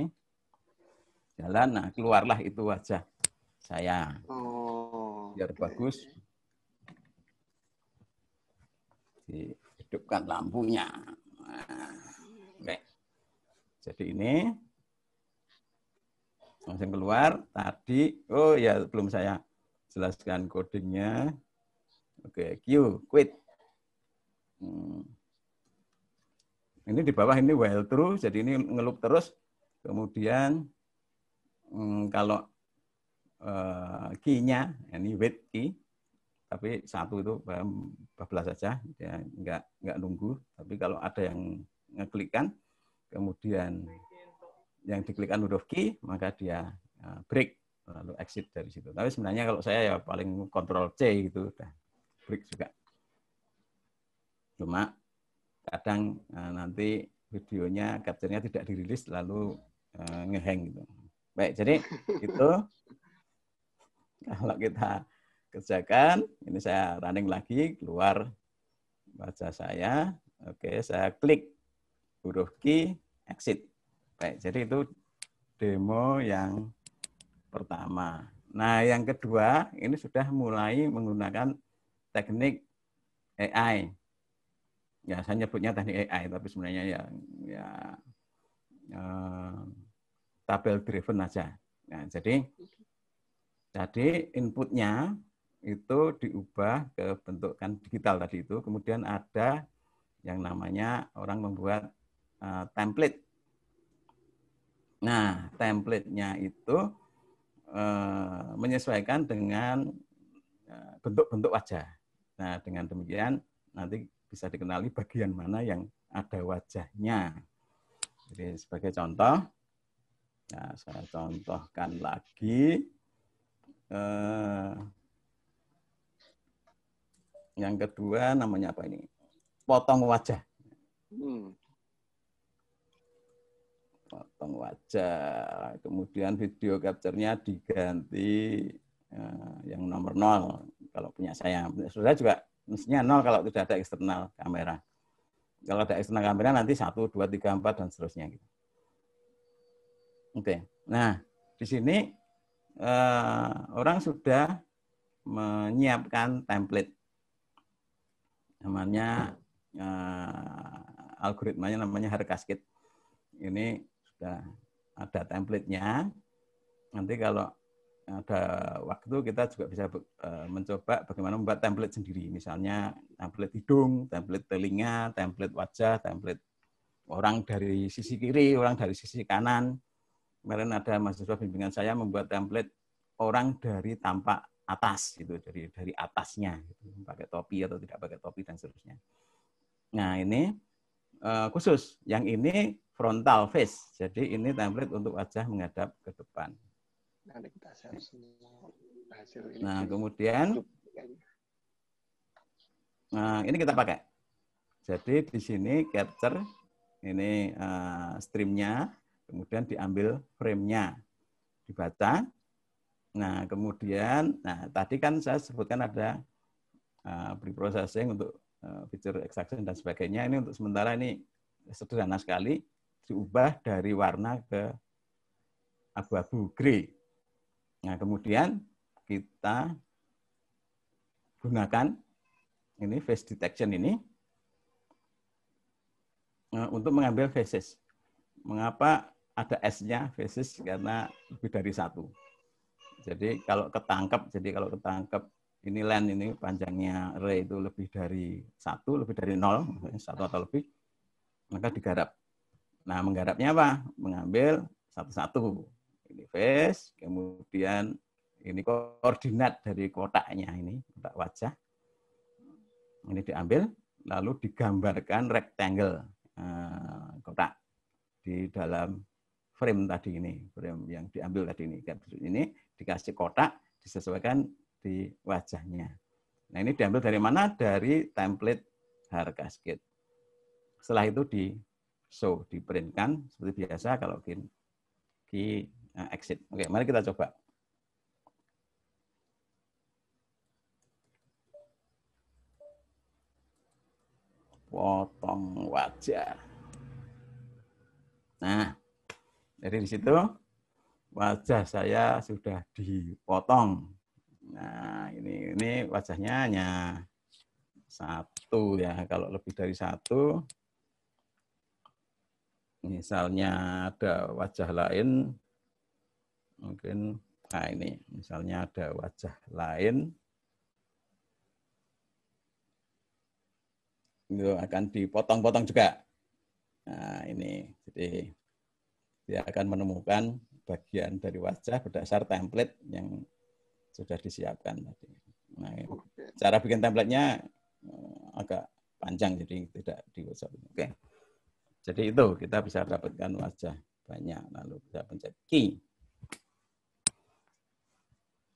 jalan, nah keluarlah itu wajah saya. Biar bagus. Dihidupkan lampunya. Oke. Jadi ini langsung keluar tadi. Oh ya, belum saya jelaskan codingnya. Oke, Q, quit. Ini di bawah ini while true, jadi ini ngelup terus. Kemudian kalau key-nya, ini wait key, tapi satu itu bablas saja, dia nggak nunggu. Tapi kalau ada yang ngeklikkan, kemudian yang diklikkan huruf key, maka dia break, lalu exit dari situ. Tapi sebenarnya kalau saya ya paling Ctrl C gitu, udah break juga. Cuma kadang nanti videonya, capture-nya tidak dirilis, lalu ngehang gitu. Baik, jadi itu kalau kita kerjakan, ini saya running lagi, keluar wajah saya, oke, saya klik huruf key, exit. Baik, jadi itu demo yang pertama. Nah, yang kedua, ini sudah mulai menggunakan teknik AI. Ya, saya nyebutnya teknik AI, tapi sebenarnya ya tabel driven aja. Nah, jadi inputnya itu diubah ke bentukan digital tadi itu, kemudian ada yang namanya orang membuat template. Nah, template-nya itu menyesuaikan dengan bentuk-bentuk wajah. Nah, dengan demikian nanti bisa dikenali bagian mana yang ada wajahnya. Jadi sebagai contoh, nah, saya contohkan lagi. Yang kedua namanya apa ini? Potong wajah. Potong wajah. Kemudian video capture-nya diganti yang nomor 0 kalau punya saya. Sudah juga mestinya 0 kalau tidak ada eksternal kamera. Kalau ada eksternal kamera nanti 1, 2, 3, 4 dan seterusnya gitu. Oke. Nah, di sini orang sudah menyiapkan template. Namanya algoritmanya namanya Haar Cascade. Ini sudah ada template-nya. Nanti kalau ada waktu kita juga bisa mencoba bagaimana membuat template sendiri. Misalnya template hidung, template telinga, template wajah, template orang dari sisi kiri, orang dari sisi kanan. Kemarin ada mahasiswa bimbingan saya membuat template orang dari tampak atas, gitu, dari atasnya, gitu, pakai topi atau tidak pakai topi dan seterusnya. Nah ini khusus, yang ini frontal face, jadi ini template untuk wajah menghadap ke depan. Nah kemudian ini kita pakai. Jadi di sini capture, ini streamnya, kemudian diambil frame-nya. dibaca. Nah, kemudian, tadi kan saya sebutkan ada pre-processing untuk feature extraction dan sebagainya. Ini untuk sementara ini sederhana sekali, diubah dari warna ke abu-abu grey. Nah, kemudian kita gunakan ini face detection ini untuk mengambil faces. Mengapa ada S-nya faces? Karena lebih dari satu. Jadi kalau ketangkep ini len ini panjangnya array itu lebih dari 1, lebih dari 0, 1 atau lebih, maka digarap. Nah, menggarapnya apa? Mengambil satu-satu. Ini face, kemudian ini koordinat dari kotaknya ini, kotak wajah. Ini diambil, lalu digambarkan rectangle kotak di dalam frame tadi ini, frame yang diambil tadi ini dikasih kotak, disesuaikan di wajahnya. Nah, ini diambil dari mana? Dari template hair cascade. Setelah itu di show, diprintkan seperti biasa kalau key exit. Oke, mari kita coba. Potong wajah. Nah, dari di situ wajah saya sudah dipotong. Nah, ini wajahnya hanya satu ya. Kalau lebih dari satu, misalnya ada wajah lain, mungkin, nah ini, misalnya ada wajah lain, itu akan dipotong-potong juga. Nah, ini, jadi dia akan menemukan bagian dari wajah berdasar template yang sudah disiapkan tadi. Nah, cara bikin template-nya agak panjang, jadi tidak di WhatsApp. Oke. Jadi itu kita bisa dapatkan wajah banyak, lalu bisa pencet key.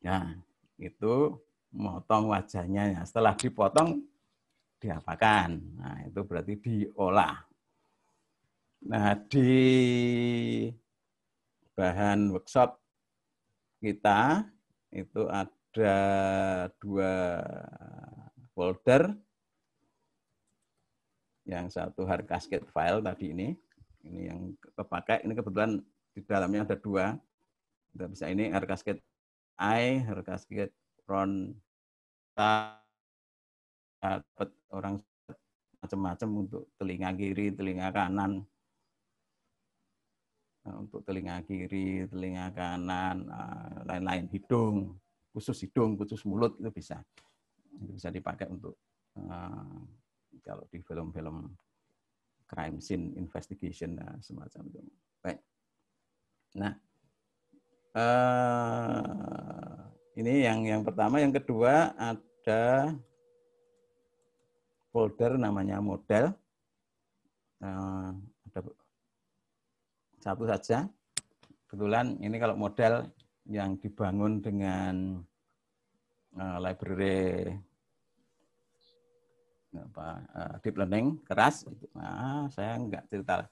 Nah, itu memotong wajahnya. Setelah dipotong, diapakan? Nah, itu berarti diolah. Nah, di bahan workshop kita itu ada 2 folder. Yang satu hard cascade file tadi ini yang kepakai. Ini kebetulan di dalamnya ada 2. Kita bisa ini hard cascade eye, hard cascade front, dapat orang macam-macam untuk telinga kiri, telinga kanan. Untuk telinga kiri, telinga kanan, lain-lain, hidung, khusus mulut itu bisa. Itu bisa dipakai untuk kalau di film-film crime scene investigation semacam itu. Baik. Nah, ini yang pertama. Yang kedua ada folder namanya model. Ada satu saja. Kebetulan ini kalau model yang dibangun dengan library deep learning keras. Nah, saya nggak cerita.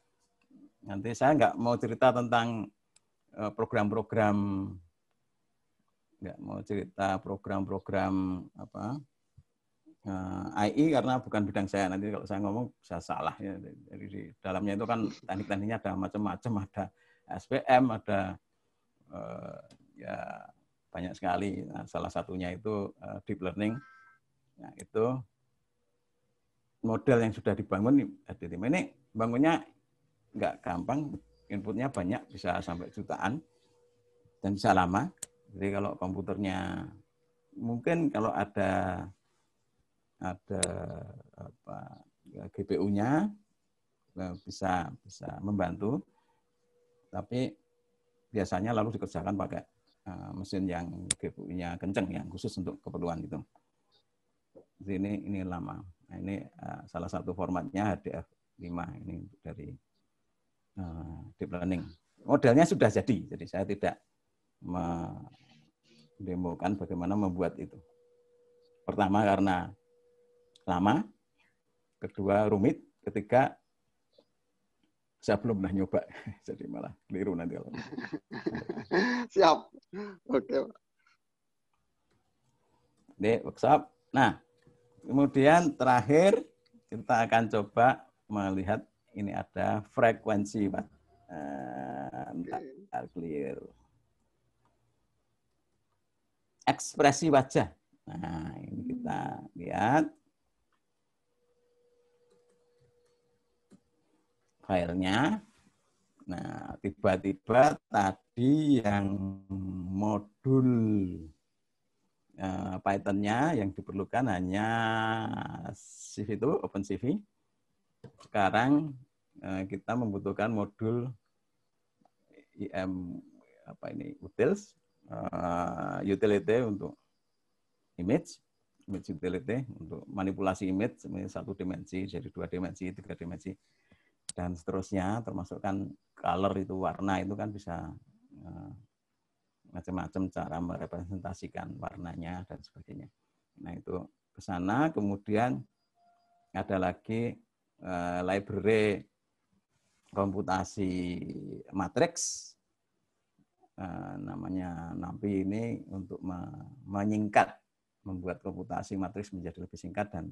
Nanti saya nggak mau cerita tentang program-program, nggak mau cerita program-program AI karena bukan bidang saya. Nanti kalau saya ngomong bisa salah ya. Jadi di dalamnya itu kan teknik-tekniknya ada macam-macam, ada SPM, ada ya banyak sekali. Nah, salah satunya itu deep learning. Nah, itu model yang sudah dibangun ini bangunnya nggak gampang, inputnya banyak, bisa sampai jutaan dan bisa lama. Jadi kalau komputernya mungkin kalau ada GPU-nya bisa membantu, tapi biasanya lalu dikerjakan pakai mesin yang GPU-nya kenceng, yang khusus untuk keperluan itu. Jadi ini lama. Nah, ini salah satu formatnya HDF5 ini dari deep learning. Modelnya sudah jadi saya tidak mendemokan bagaimana membuat itu. Pertama karena lama, kedua rumit, ketiga Saya belum pernah nyoba, jadi malah keliru nanti kalau. Siap. Oke. Ini workshop. Nah, kemudian terakhir kita akan coba melihat ini ada frekuensi, Pak. Clear. Ekspresi wajah. Nah, ini kita lihat filenya. Nah, tiba-tiba tadi yang modul Python-nya yang diperlukan hanya CV itu, OpenCV. Sekarang kita membutuhkan modul IM utils, utility untuk image utility untuk manipulasi image satu dimensi jadi 2 dimensi, 3 dimensi dan seterusnya, termasuk kan color itu, warna itu kan bisa macam-macam cara merepresentasikan warnanya dan sebagainya. Nah itu ke sana. Kemudian ada lagi library komputasi matriks, namanya NumPy ini untuk menyingkat, membuat komputasi matriks menjadi lebih singkat dan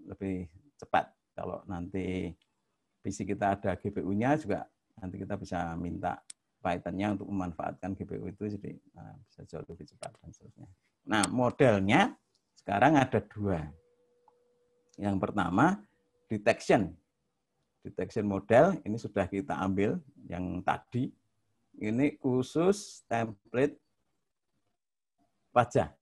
lebih cepat. Kalau nanti PC kita ada GPU-nya juga, nanti kita bisa minta Python-nya untuk memanfaatkan GPU itu, jadi bisa jauh lebih cepat dan seterusnya. Nah, modelnya sekarang ada 2. Yang pertama, detection. Detection model, ini sudah kita ambil yang tadi. Ini khusus template wajah.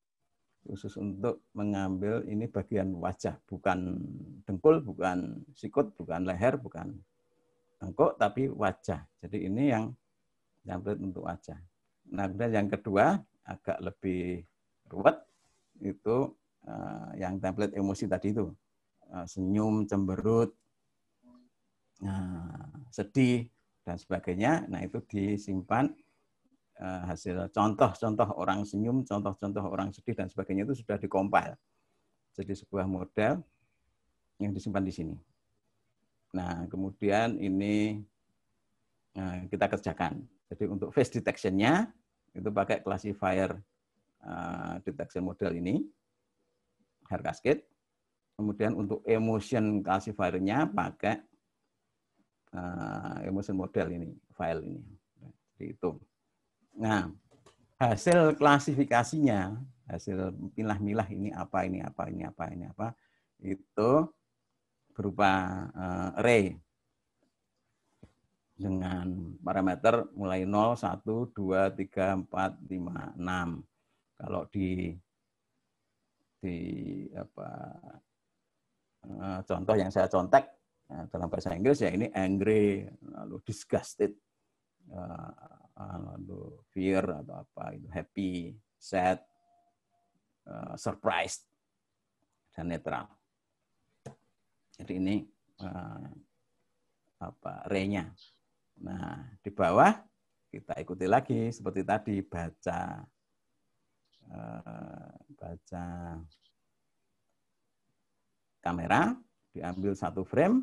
Khusus untuk mengambil ini bagian wajah, bukan dengkul, bukan sikut, bukan leher, bukan tengkuk, tapi wajah. Jadi ini yang template untuk wajah. Nah, kemudian yang kedua agak lebih ruwet, itu yang template emosi tadi itu, senyum, cemberut, sedih dan sebagainya. Nah itu disimpan hasil contoh-contoh orang senyum, contoh-contoh orang sedih dan sebagainya itu sudah dikompil. Jadi sebuah model yang disimpan di sini. Nah, kemudian ini kita kerjakan. Jadi untuk face detection-nya itu pakai classifier detection model ini, hair cascade. Kemudian untuk emotion classifier-nya pakai emotion model ini, file ini. Jadi itu. Nah, hasil klasifikasinya, hasil milah-milah ini apa, ini apa, ini apa, ini apa, itu berupa array dengan parameter mulai 0, 1, 2, 3, 4, 5, 6. Kalau di contoh yang saya contek dalam bahasa Inggris ya ini angry, lalu disgusted, lalu fear atau apa itu, happy, sad, surprised, dan netral. Jadi ini array-nya. Nah, di bawah kita ikuti lagi seperti tadi, baca kamera, diambil 1 frame,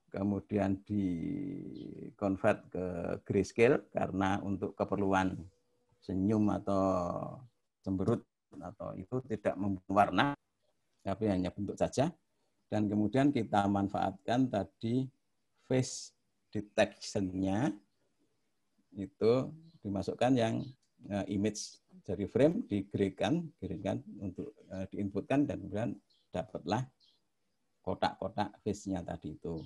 kemudian di-convert ke grayscale karena untuk keperluan senyum atau cemberut atau itu tidak membentuk warna, tapi hanya bentuk saja. Dan kemudian kita manfaatkan tadi face detection-nya, itu dimasukkan yang image dari frame, digerakkan untuk diinputkan, dan kemudian dapatlah kotak-kotak face-nya tadi itu.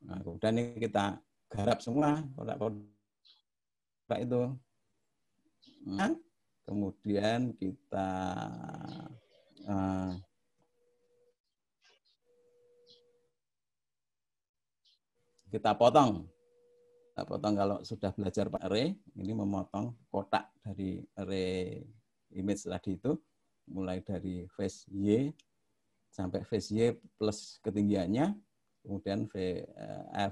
Nah, kemudian ini kita garap semua kotak-kotak itu. Nah, kemudian kita potong. Kita potong kalau sudah belajar array, ini memotong kotak dari array image tadi itu, mulai dari face Y sampai face Y plus ketinggiannya, kemudian FY,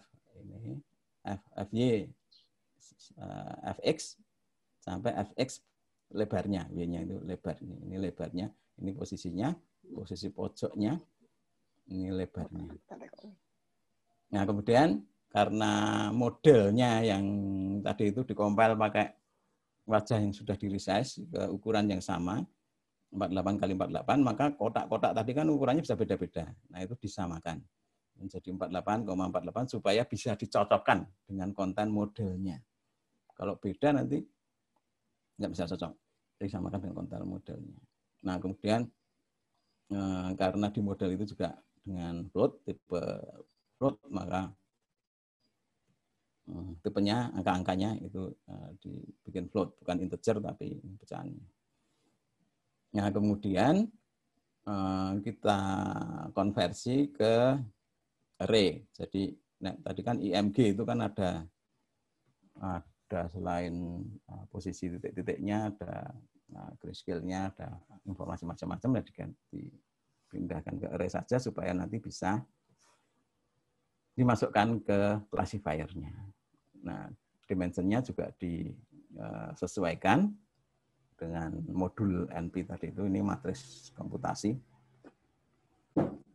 FX sampai FX lebarnya, Y-nya itu lebar. Ini lebarnya, ini posisinya, posisi pojoknya, ini lebarnya. Nah, kemudian karena modelnya yang tadi itu dikompil pakai wajah yang sudah di-resize ke ukuran yang sama, 48 kali 48, maka kotak-kotak tadi kan ukurannya bisa beda-beda. Nah, itu disamakan menjadi 48,48 supaya bisa dicocokkan dengan konten modelnya. Kalau beda nanti nggak bisa cocok, disamakan dengan konten modelnya. Nah, kemudian karena di model itu juga dengan float, tipe float, maka tipenya, angka-angkanya itu dibikin float, bukan integer tapi pecahannya. Nah, kemudian kita konversi ke array. Jadi tadi kan IMG itu kan ada selain posisi titik-titiknya, ada grayscale-nya, ada informasi macam-macam, dan dipindahkan ke array saja supaya nanti bisa dimasukkan ke classifier-nya. Nah, dimensionnya juga disesuaikan dengan modul NP tadi itu. Ini matris komputasi.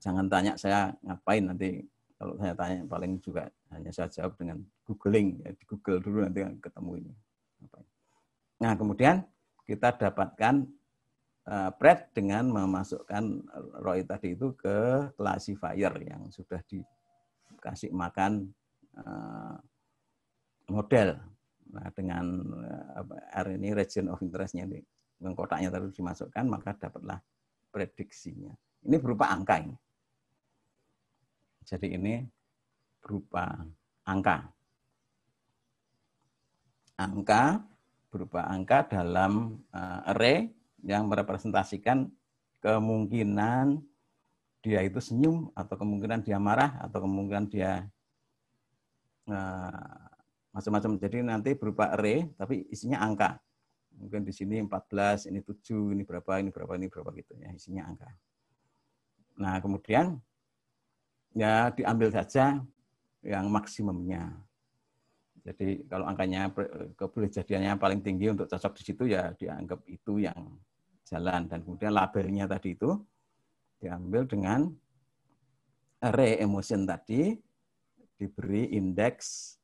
Jangan tanya saya ngapain nanti. Kalau saya tanya paling juga hanya saya jawab dengan googling, ya, di Google dulu nanti ketemu ini. Nah, kemudian kita dapatkan Pred dengan memasukkan Roy tadi itu ke classifier yang sudah dikasih makan model. Nah, dengan R ini region of interest-nya, kotaknya terus dimasukkan, maka dapatlah prediksinya. Ini berupa angka ini. Jadi ini berupa angka. Angka berupa angka dalam array yang merepresentasikan kemungkinan dia itu senyum, atau kemungkinan dia marah, atau kemungkinan dia macam-macam. Jadi nanti berupa array, tapi isinya angka. Mungkin di sini 14, ini 7, ini berapa, ini berapa, ini berapa gitu ya, isinya angka. Nah, kemudian ya diambil saja yang maksimumnya. Jadi kalau angkanya kebolehjadiannya paling tinggi untuk cocok di situ, ya dianggap itu yang jalan. Dan kemudian labelnya tadi itu diambil dengan array emotion tadi, diberi indeks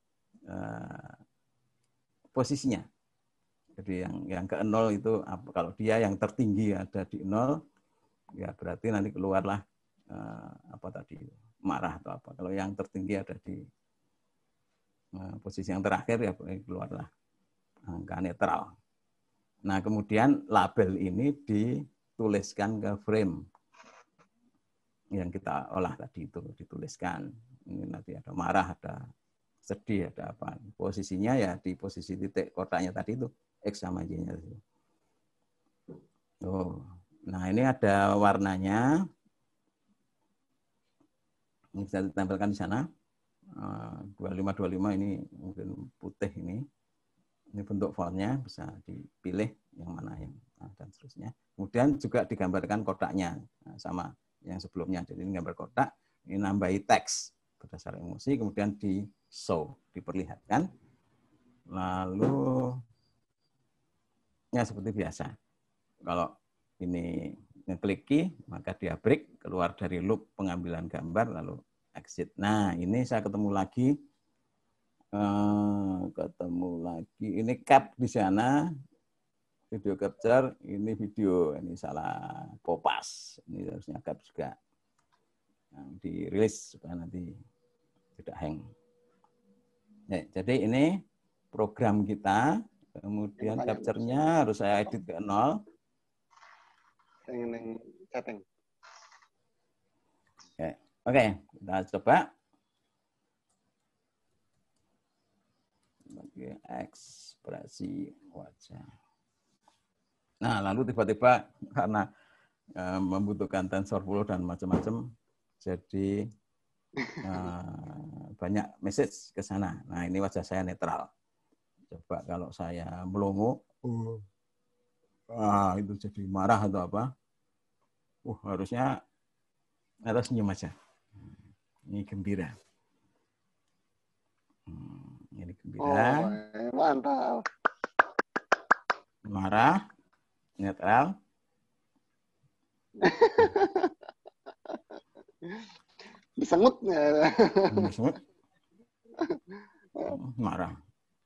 posisinya. Jadi yang ke 0 itu, kalau dia yang tertinggi ada di 0, ya berarti nanti keluarlah apa tadi, marah atau apa. Kalau yang tertinggi ada di posisi yang terakhir, ya keluarlah angka netral. Nah, kemudian label ini dituliskan ke frame yang kita olah tadi itu, dituliskan. Ini nanti ada marah, ada sedih, ada apa. Posisinya ya di posisi titik kotaknya tadi itu, X sama Y-nya. Oh, nah ini ada warnanya. Ini bisa ditempelkan di sana. 2525 ini mungkin putih ini. Ini bentuk fontnya, bisa dipilih yang mana yang dan seterusnya. Kemudian juga digambarkan kotaknya, sama yang sebelumnya. Jadi ini gambar kotak, ini nambahi teks berdasarkan emosi, kemudian di show, diperlihatkan. Lalu ya seperti biasa. Kalau ini ngeklik key, maka dia break, keluar dari loop pengambilan gambar, lalu exit. Nah, ini saya ketemu lagi. Ini cap di sana, video capture, ini video, ini salah kopas, ini harusnya cap juga. Yang dirilis supaya nanti tidak hang. Ya, jadi ini program kita, kemudian capture-nya harus saya edit ke 0. Setting. Oke, kita coba. Bagi ekspresi wajah. Nah, lalu tiba-tiba karena membutuhkan TensorFlow dan macam-macam, jadi banyak message ke sana. Nah, ini wajah saya netral. Coba kalau saya melongo, itu jadi marah atau apa? Harusnya ada senyum aja. Ini gembira. Ini gembira. Mantap. Marah, netral. Disengut. Disengut. marah.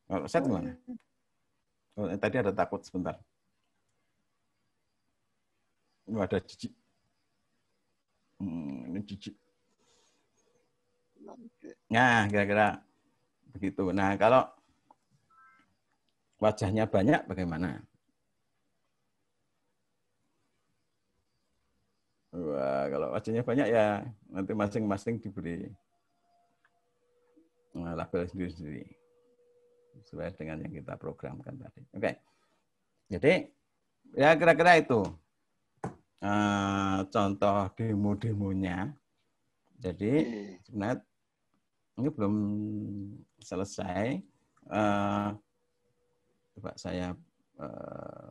Kalau set gimana? Oh, tadi ada takut sebentar. Ada jijik. Ini jijik. Nah, kira-kira begitu. Nah, kalau wajahnya banyak bagaimana? Wah, kalau wajahnya banyak ya nanti masing-masing diberi label sendiri-sendiri sesuai dengan yang kita programkan tadi. Oke. Jadi ya kira-kira itu contoh demo-demonya. Jadi sebenarnya ini belum selesai. Coba saya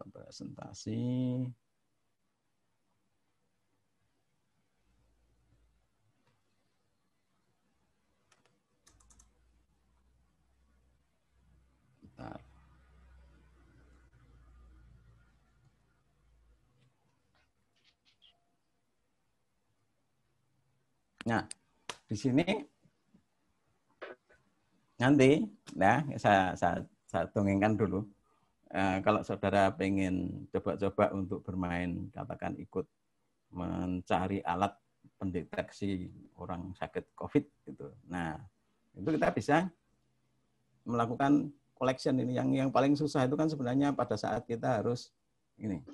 presentasi. Bentar. Nah, di sini nanti, nah saya dongengkan dulu. Kalau saudara pengen coba-coba untuk bermain, katakan ikut mencari alat pendeteksi orang sakit COVID gitu. Nah, itu kita bisa melakukan collection ini. Yang paling susah itu kan sebenarnya pada saat kita harus ini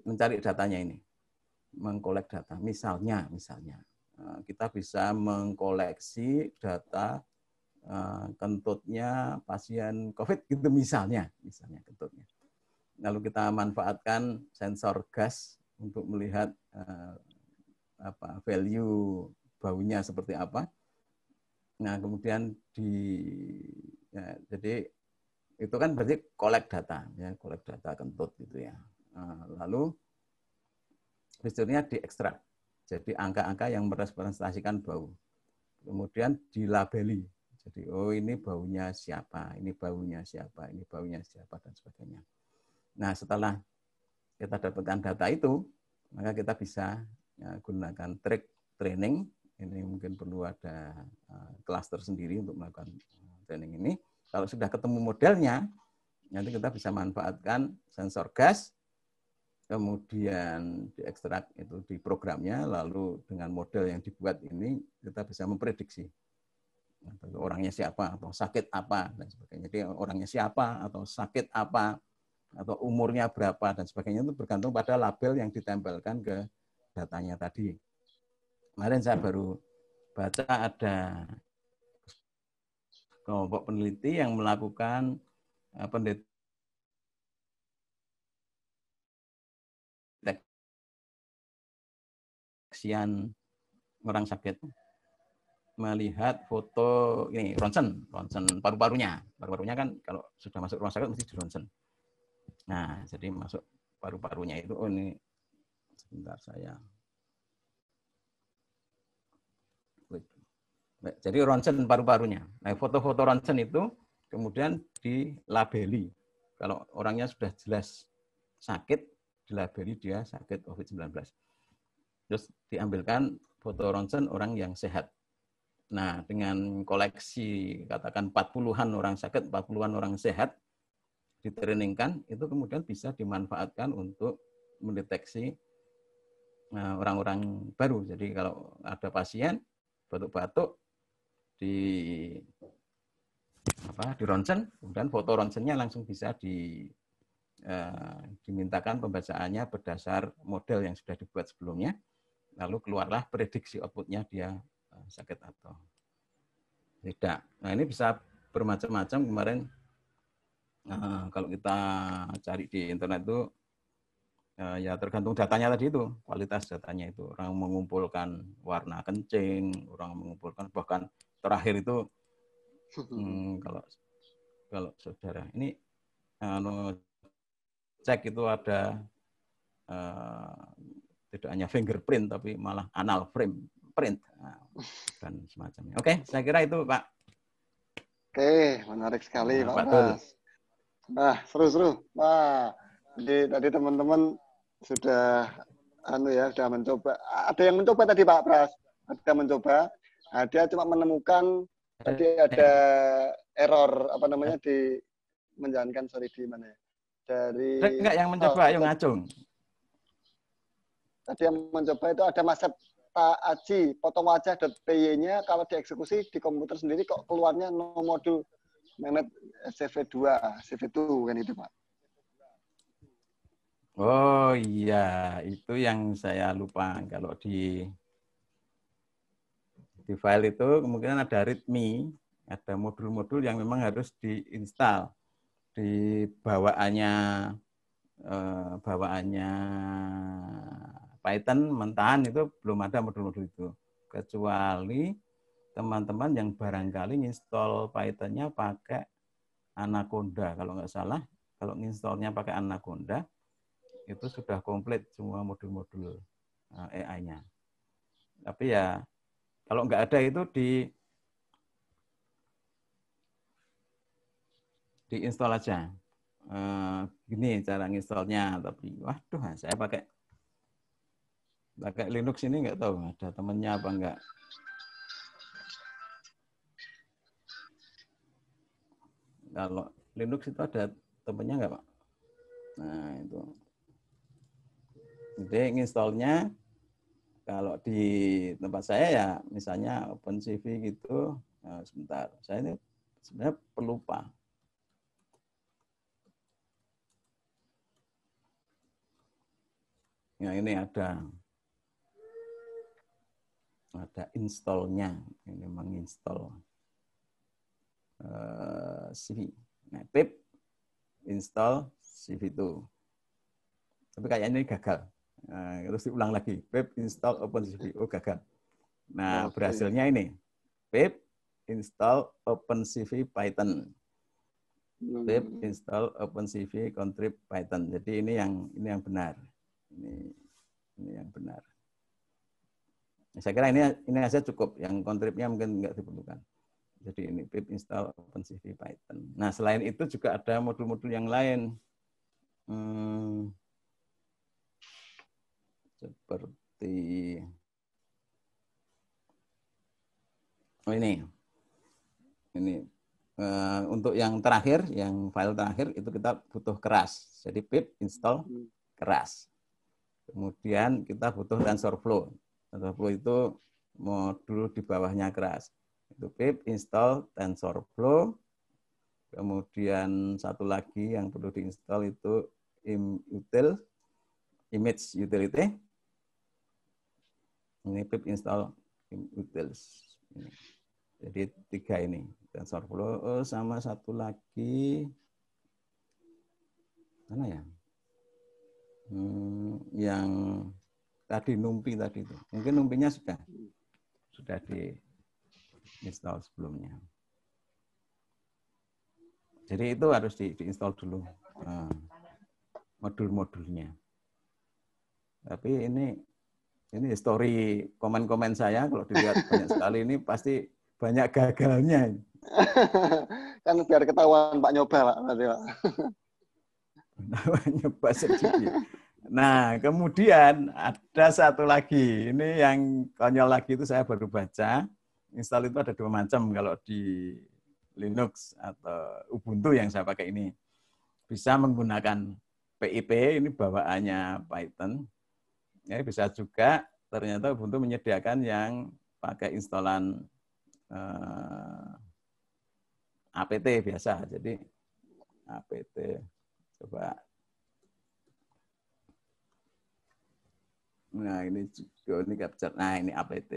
mencari datanya ini, mengkolek data. Misalnya kita bisa mengkoleksi data kentutnya pasien COVID gitu misalnya kentutnya. Lalu kita manfaatkan sensor gas untuk melihat value baunya seperti apa. Nah, kemudian jadi itu kan berarti kolek data kentut gitu ya. Lalu fiturnya diekstrak. Jadi angka-angka yang merepresentasikan bau. Kemudian dilabeli. Jadi, ini baunya siapa, ini baunya siapa, ini baunya siapa, dan sebagainya. Nah, setelah kita dapatkan data itu, maka kita bisa gunakan training. Ini mungkin perlu ada klaster sendiri untuk melakukan training ini. Kalau sudah ketemu modelnya, nanti kita bisa manfaatkan sensor gas, kemudian diekstrak itu di programnya, lalu dengan model yang dibuat ini, kita bisa memprediksi orangnya siapa atau sakit apa dan sebagainya. Jadi orangnya siapa atau sakit apa atau umurnya berapa dan sebagainya itu bergantung pada label yang ditempelkan ke datanya tadi. Kemarin saya baru baca ada kelompok peneliti yang melakukan pendeteksian orang sakit, melihat foto ini ronsen paru-parunya kan kalau sudah masuk rumah sakit mesti di ronsen. Nah, jadi masuk paru-parunya itu ini sebentar saya. Jadi ronsen paru-parunya. Nah, foto-foto ronsen itu kemudian dilabeli. Kalau orangnya sudah jelas sakit, dilabeli dia sakit COVID-19. Terus diambilkan foto ronsen orang yang sehat. Nah, dengan koleksi katakan 40-an orang sakit, 40-an orang sehat, ditrainingkan, itu kemudian bisa dimanfaatkan untuk mendeteksi orang-orang baru. Jadi kalau ada pasien batuk-batuk di ronsen, kemudian foto ronsennya langsung bisa dimintakan pembacaannya berdasar model yang sudah dibuat sebelumnya, lalu keluarlah prediksi outputnya dia sakit atau tidak. Nah, ini bisa bermacam-macam. Kemarin kalau kita cari di internet itu ya tergantung datanya tadi itu, kualitas datanya itu. Orang mengumpulkan warna kencing, orang mengumpulkan bahkan terakhir itu kalau saudara ini cek itu ada tidak hanya fingerprint tapi malah anal print dan semacamnya. Oke, saya kira itu Pak. Oke, menarik sekali Pak Pak Pras. Nah, seru-seru. Wah, jadi tadi teman-teman sudah sudah mencoba. Ada yang mencoba tadi Pak Pras. Ada mencoba. Nah, dia cuma menemukan tadi ada error apa namanya di menjalankan di mana ya? Dari Ada nggak yang mencoba? Ayo ngacung. tadi yang mencoba itu ada Mas Aji potong wajah.py-nya kalau dieksekusi di komputer sendiri kok keluarnya no modul Mehmet CV2 kan itu Pak. Oh iya, itu yang saya lupa. Kalau di file itu kemungkinan ada readme, ada modul-modul yang memang harus diinstal di bawaannya Python mentahan itu belum ada modul-modul itu. Kecuali teman-teman yang barangkali install Python-nya pakai Anaconda. Kalau nggak salah, kalau installnya pakai Anaconda, itu sudah komplit semua modul-modul AI-nya. Tapi ya, kalau nggak ada itu diinstal aja. Gini cara nginstallnya, tapi waduh, saya pakai Linux ini nggak tahu ada temennya apa enggak. Kalau Linux itu ada temennya enggak, Pak? Nah, itu. Jadi nginstallnya kalau di tempat saya ya misalnya OpenCV gitu. Nah, sebentar, saya ini sebenarnya pelupa. Nah, ini ada installnya, ini menginstal CV. Nah, pip install CV2. Tapi kayaknya ini gagal. Nah, terus diulang lagi, pip install OpenCV. Oh, gagal. Nah, berhasilnya ini, pip install OpenCV Python. Pip install OpenCV contrib Python. Jadi ini yang benar. Ini yang benar. Saya kira ini aja cukup. Yang contribnya mungkin nggak diperlukan. Jadi ini pip install OpenCV Python. Nah, selain itu juga ada modul-modul yang lain. Seperti ini untuk yang terakhir, yang file terakhir itu kita butuh keras. Jadi pip install keras. Kemudian kita butuh TensorFlow. TensorFlow itu modul di bawahnya keras. Itu pip install TensorFlow. Kemudian satu lagi yang perlu diinstal itu image utility. Ini pip install utils. Jadi 3 ini. TensorFlow sama satu lagi mana ya? Yang tadi NumPy tadi itu. Mungkin NumPy-nya sudah diinstal sebelumnya. Jadi itu harus diinstal dulu modul-modulnya. Tapi ini history komen-komen saya kalau dilihat banyak sekali ini pasti banyak gagalnya. Kan biar ketahuan Pak nyoba Pak. Nyoba sedikit. Nah, kemudian ada satu lagi. Ini yang konyol lagi itu saya baru baca. Install itu ada 2 macam kalau di Linux atau Ubuntu yang saya pakai ini. Bisa menggunakan PIP, ini bawaannya Python. Ya, bisa juga ternyata Ubuntu menyediakan yang pakai instalan apt biasa. Jadi apt coba. Nah, ini juga ini capture. Nah, ini apt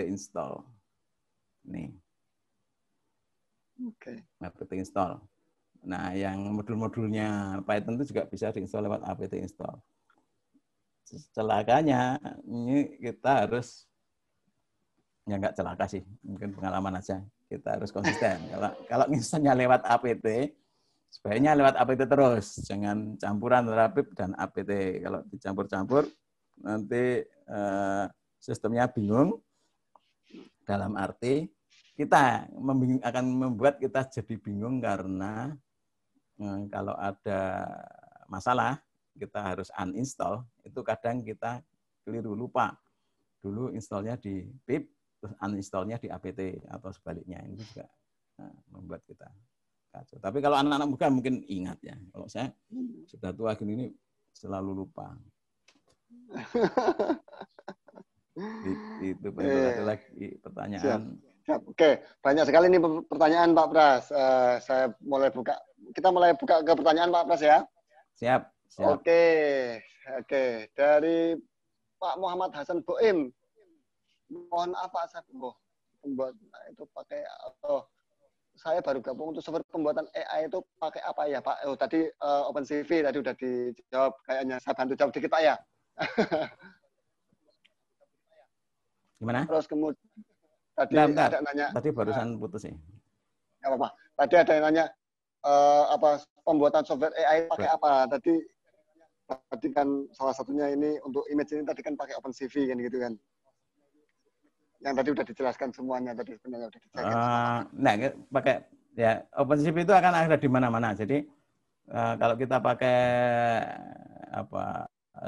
install. Nih. Oke. Apt install. Nah, yang modul-modulnya Python itu juga bisa diinstal lewat apt install. Celakanya ini kita harus nggak celaka sih, mungkin pengalaman aja. Kita harus konsisten. Kalau misalnya lewat apt, sebaiknya lewat apt terus, jangan campuran antara pip dan apt. Kalau dicampur-campur nanti sistemnya bingung. Dalam arti kita akan membuat kita jadi bingung karena kalau ada masalah kita harus uninstall, itu kadang kita keliru lupa. Dulu installnya di pip, terus uninstallnya di apt atau sebaliknya. Ini juga membuat kita kacau. Tapi kalau anak-anak muda mungkin ingat ya. Kalau saya sudah tua gini ini selalu lupa. Itu ada lagi pertanyaan. Siap. Oke, banyak sekali nih pertanyaan Pak Pras. Kita mulai buka ke pertanyaan Pak Pras ya. Siap. Oke. Dari Pak Muhammad Hasan Boim. Mohon maaf Pak, saya membuat itu pakai saya baru gabung untuk software pembuatan AI itu pakai apa ya Pak? Tadi OpenCV tadi udah dijawab, kayaknya saya bantu jawab dikit Pak ya. Gimana? Terus kemudian tadi ada yang nanya. Tadi barusan putus sih. Nggak apa-apa. Tadi ada yang nanya pembuatan software AI pakai apa? Tadi kan salah satunya ini untuk image ini tadi kan pakai OpenCV kan gitu kan. Yang tadi udah dijelaskan semuanya tadi sebenarnya udah dijelaskan. Pakai ya OpenCV itu akan ada di mana-mana. Jadi kalau kita pakai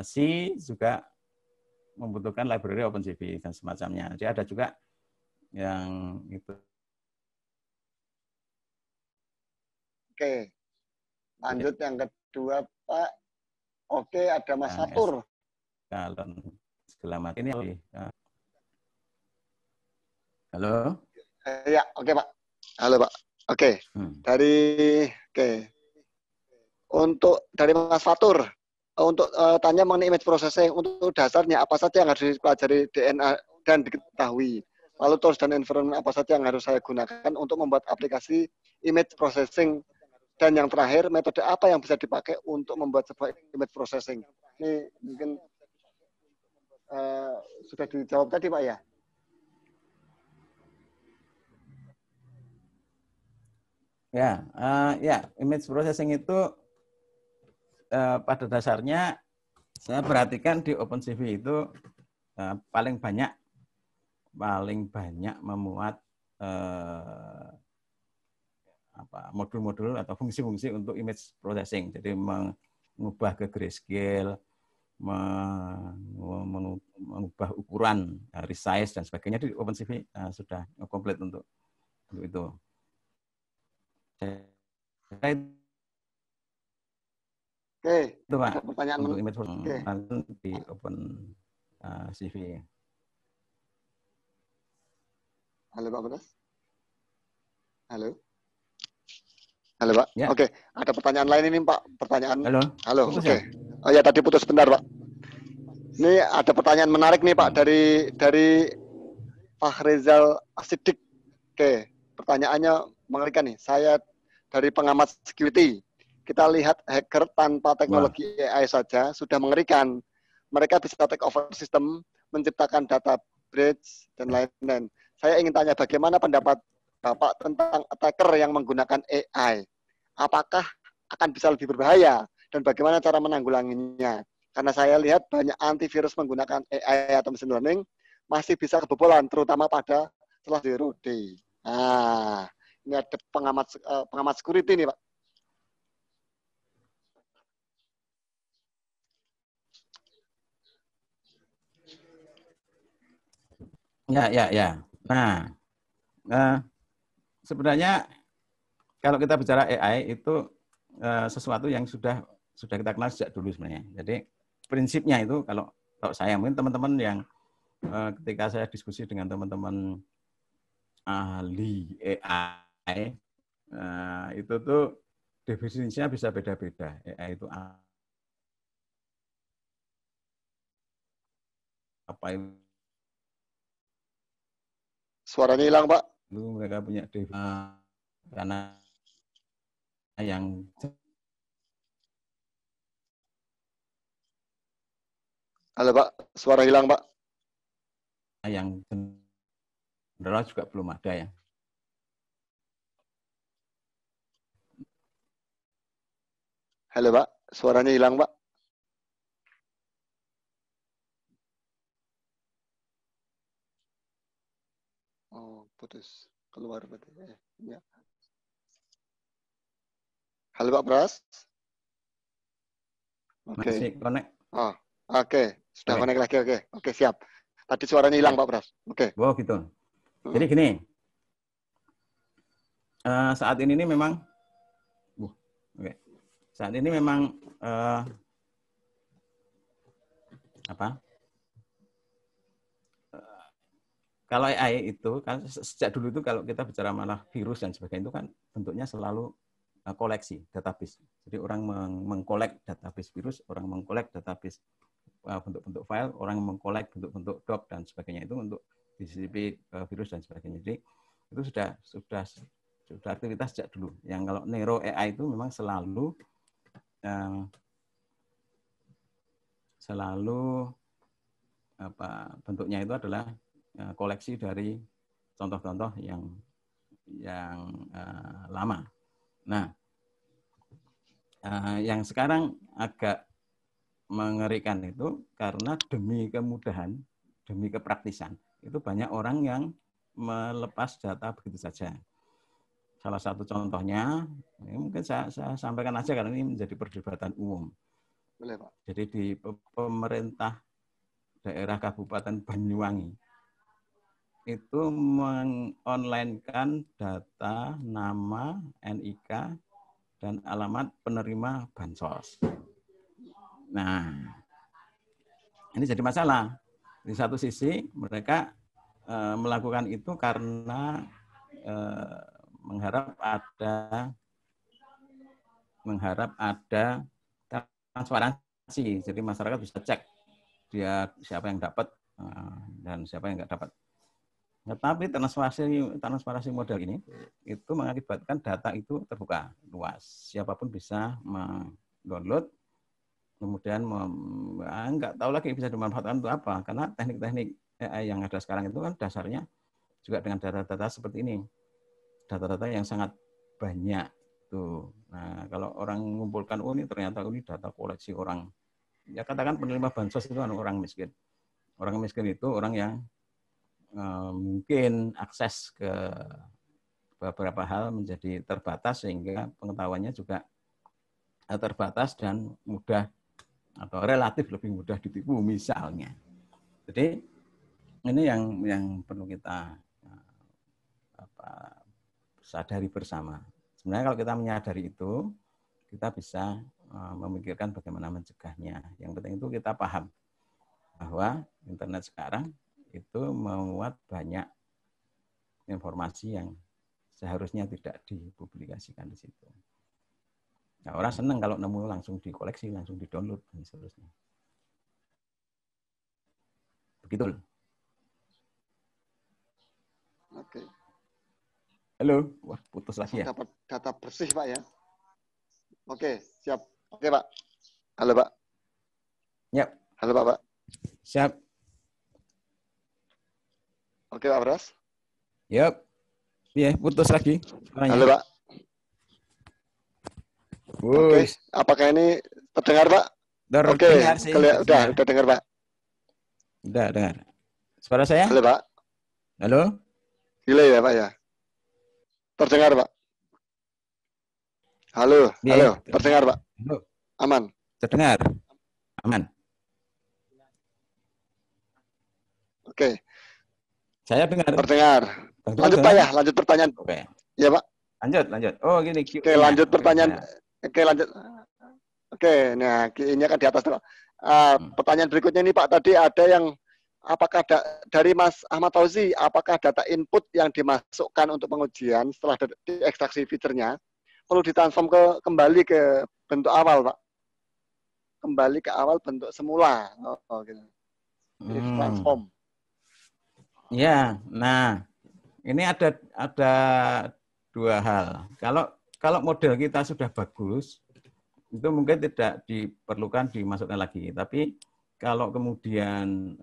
C juga membutuhkan library OpenCV dan semacamnya. Jadi ada juga yang itu. Oke. Lanjut yang kedua, Pak. Oke, ada Mas Fatur. Kalau segala macam ini halo? Ya, oke, Pak. Halo, Pak. Oke. Untuk dari Mas Fatur, untuk tanya mengenai image processing, untuk dasarnya apa saja yang harus dipelajari DNA dan diketahui. Lalu tools dan environment apa saja yang harus saya gunakan untuk membuat aplikasi image processing. Dan yang terakhir, metode apa yang bisa dipakai untuk membuat sebuah image processing. Ini mungkin sudah dijawab tadi, Pak ya? Ya, image processing itu pada dasarnya saya perhatikan di OpenCV itu paling banyak memuat modul-modul atau fungsi-fungsi untuk image processing. Jadi mengubah ke grayscale, mengubah ukuran, resize dan sebagainya di OpenCV sudah komplit untuk itu. Oke, itu Pak, ada pertanyaan untuk image di OpenCV. Halo Pak Beras. Halo Pak. Ya. Oke, ada pertanyaan lain ini Pak. Pertanyaan. Halo. Putus, oke. Ya? Oh ya tadi putus sebentar Pak. Ini ada pertanyaan menarik nih Pak dari Fahrizal Asidik. Oke, pertanyaannya mengerikan nih. Saya dari pengamat security. Kita lihat hacker tanpa teknologi AI saja sudah mengerikan. Mereka bisa take over sistem, menciptakan data breach dan lain-lain. Saya ingin tanya bagaimana pendapat Bapak tentang attacker yang menggunakan AI. Apakah akan bisa lebih berbahaya dan bagaimana cara menanggulanginya? Karena saya lihat banyak antivirus menggunakan AI atau machine learning masih bisa kebobolan, terutama pada setelah zero day. Nah, ini ada pengamat security nih Pak. Ya. Nah, sebenarnya kalau kita bicara AI itu sesuatu yang sudah kita kenal sejak dulu sebenarnya. Jadi prinsipnya itu kalau saya mungkin teman-teman yang ketika saya diskusi dengan teman-teman ahli AI itu tuh definisinya bisa beda-beda. AI itu apa itu? Suaranya hilang Pak. Itu mereka punya definisi karena yang Halo Pak, suara hilang Pak. Yang general juga belum ada ya. Halo Pak, suaranya hilang Pak. Oh, putus. Keluar berarti. Ya. Halo Pak Pras. Masih connect. Oh, oke. Sudah connect lagi. Oke, siap. Tadi suaranya hilang Pak Pras. Oke. Oh gitu. Jadi gini. saat ini memang, saat ini memang apa? Kalau AI itu kan sejak dulu itu kalau kita bicara malah virus dan sebagainya itu kan bentuknya selalu koleksi database. Jadi orang mengkolek database virus, orang mengkolek database bentuk-bentuk file, orang mengkolek bentuk-bentuk doc dan sebagainya itu untuk DCP virus dan sebagainya. Jadi itu sudah aktivitas sejak dulu. Yang kalau Neuro AI itu memang selalu bentuknya itu adalah koleksi dari contoh-contoh yang lama. Nah, yang sekarang agak mengerikan itu karena demi kemudahan, demi kepraktisan, itu banyak orang yang melepas data begitu saja. Salah satu contohnya, ini mungkin saya sampaikan aja karena ini menjadi perdebatan umum. Boleh, Pak. Jadi di pemerintah daerah Kabupaten Banyuwangi itu mengonlinekan data nama, NIK, dan alamat penerima bansos. Nah, ini jadi masalah. Di satu sisi mereka melakukan itu karena mengharap ada transparansi. Jadi masyarakat bisa cek dia siapa yang dapat dan siapa yang nggak dapat. Tetapi transparansi model ini itu mengakibatkan data itu terbuka luas. Siapapun bisa mendownload, kemudian nggak tahu lagi bisa dimanfaatkan untuk apa. Karena teknik-teknik AI yang ada sekarang itu kan dasarnya juga dengan data-data seperti ini. Data-data yang sangat banyak. Tuh. Nah, kalau orang mengumpulkan, ini ternyata ini data koleksi orang. Ya katakan penerima bansos itu orang miskin. Orang miskin itu orang yang mungkin akses ke beberapa hal menjadi terbatas sehingga pengetahuannya juga terbatas dan mudah atau relatif lebih mudah ditipu misalnya. Jadi ini yang perlu kita sadari bersama. Sebenarnya kalau kita menyadari itu, kita bisa memikirkan bagaimana mencegahnya. Yang penting itu kita paham bahwa internet sekarang itu memuat banyak informasi yang seharusnya tidak dipublikasikan di situ. Nah, orang senang kalau nemu langsung dikoleksi, langsung di-download, dan seterusnya. Begitu. Oke. Halo, wah putus lagi ya. Dapat data bersih, Pak ya. Oke, siap. Oke, Pak. Halo, Pak. Yap. Halo, Pak. Siap. Oke, Pak Bras. Yap. Iya, putus lagi. Suaranya. Halo, Pak. Oke, apakah ini terdengar, Pak? Terdengar sih. Udah dengar, Pak. Udah dengar. Suara saya? Halo, Pak. Halo? Delay ya, Pak ya? Terdengar, Pak? Halo, halo. Terdengar, Pak? Halo. Aman? Terdengar. Aman. Oke. Saya dengar. Terdengar. Lanjut, Pak ya. Lanjut pertanyaan. Oke. Ya, Pak. Lanjut. Oh, gini. Oke, lanjut pertanyaan. Oke, lanjut. Oke, nah ini kan di atas. Pertanyaan berikutnya ini, Pak. Tadi ada yang apakah dari Mas Ahmad Fauzi, apakah data input yang dimasukkan untuk pengujian setelah diekstraksi fiturnya perlu ditransform kembali ke bentuk awal, Pak? Kembali ke awal bentuk semula. Gitu. Transform. Ya, nah ini ada dua hal. Kalau model kita sudah bagus, itu mungkin tidak diperlukan dimasukkan lagi. Tapi kalau kemudian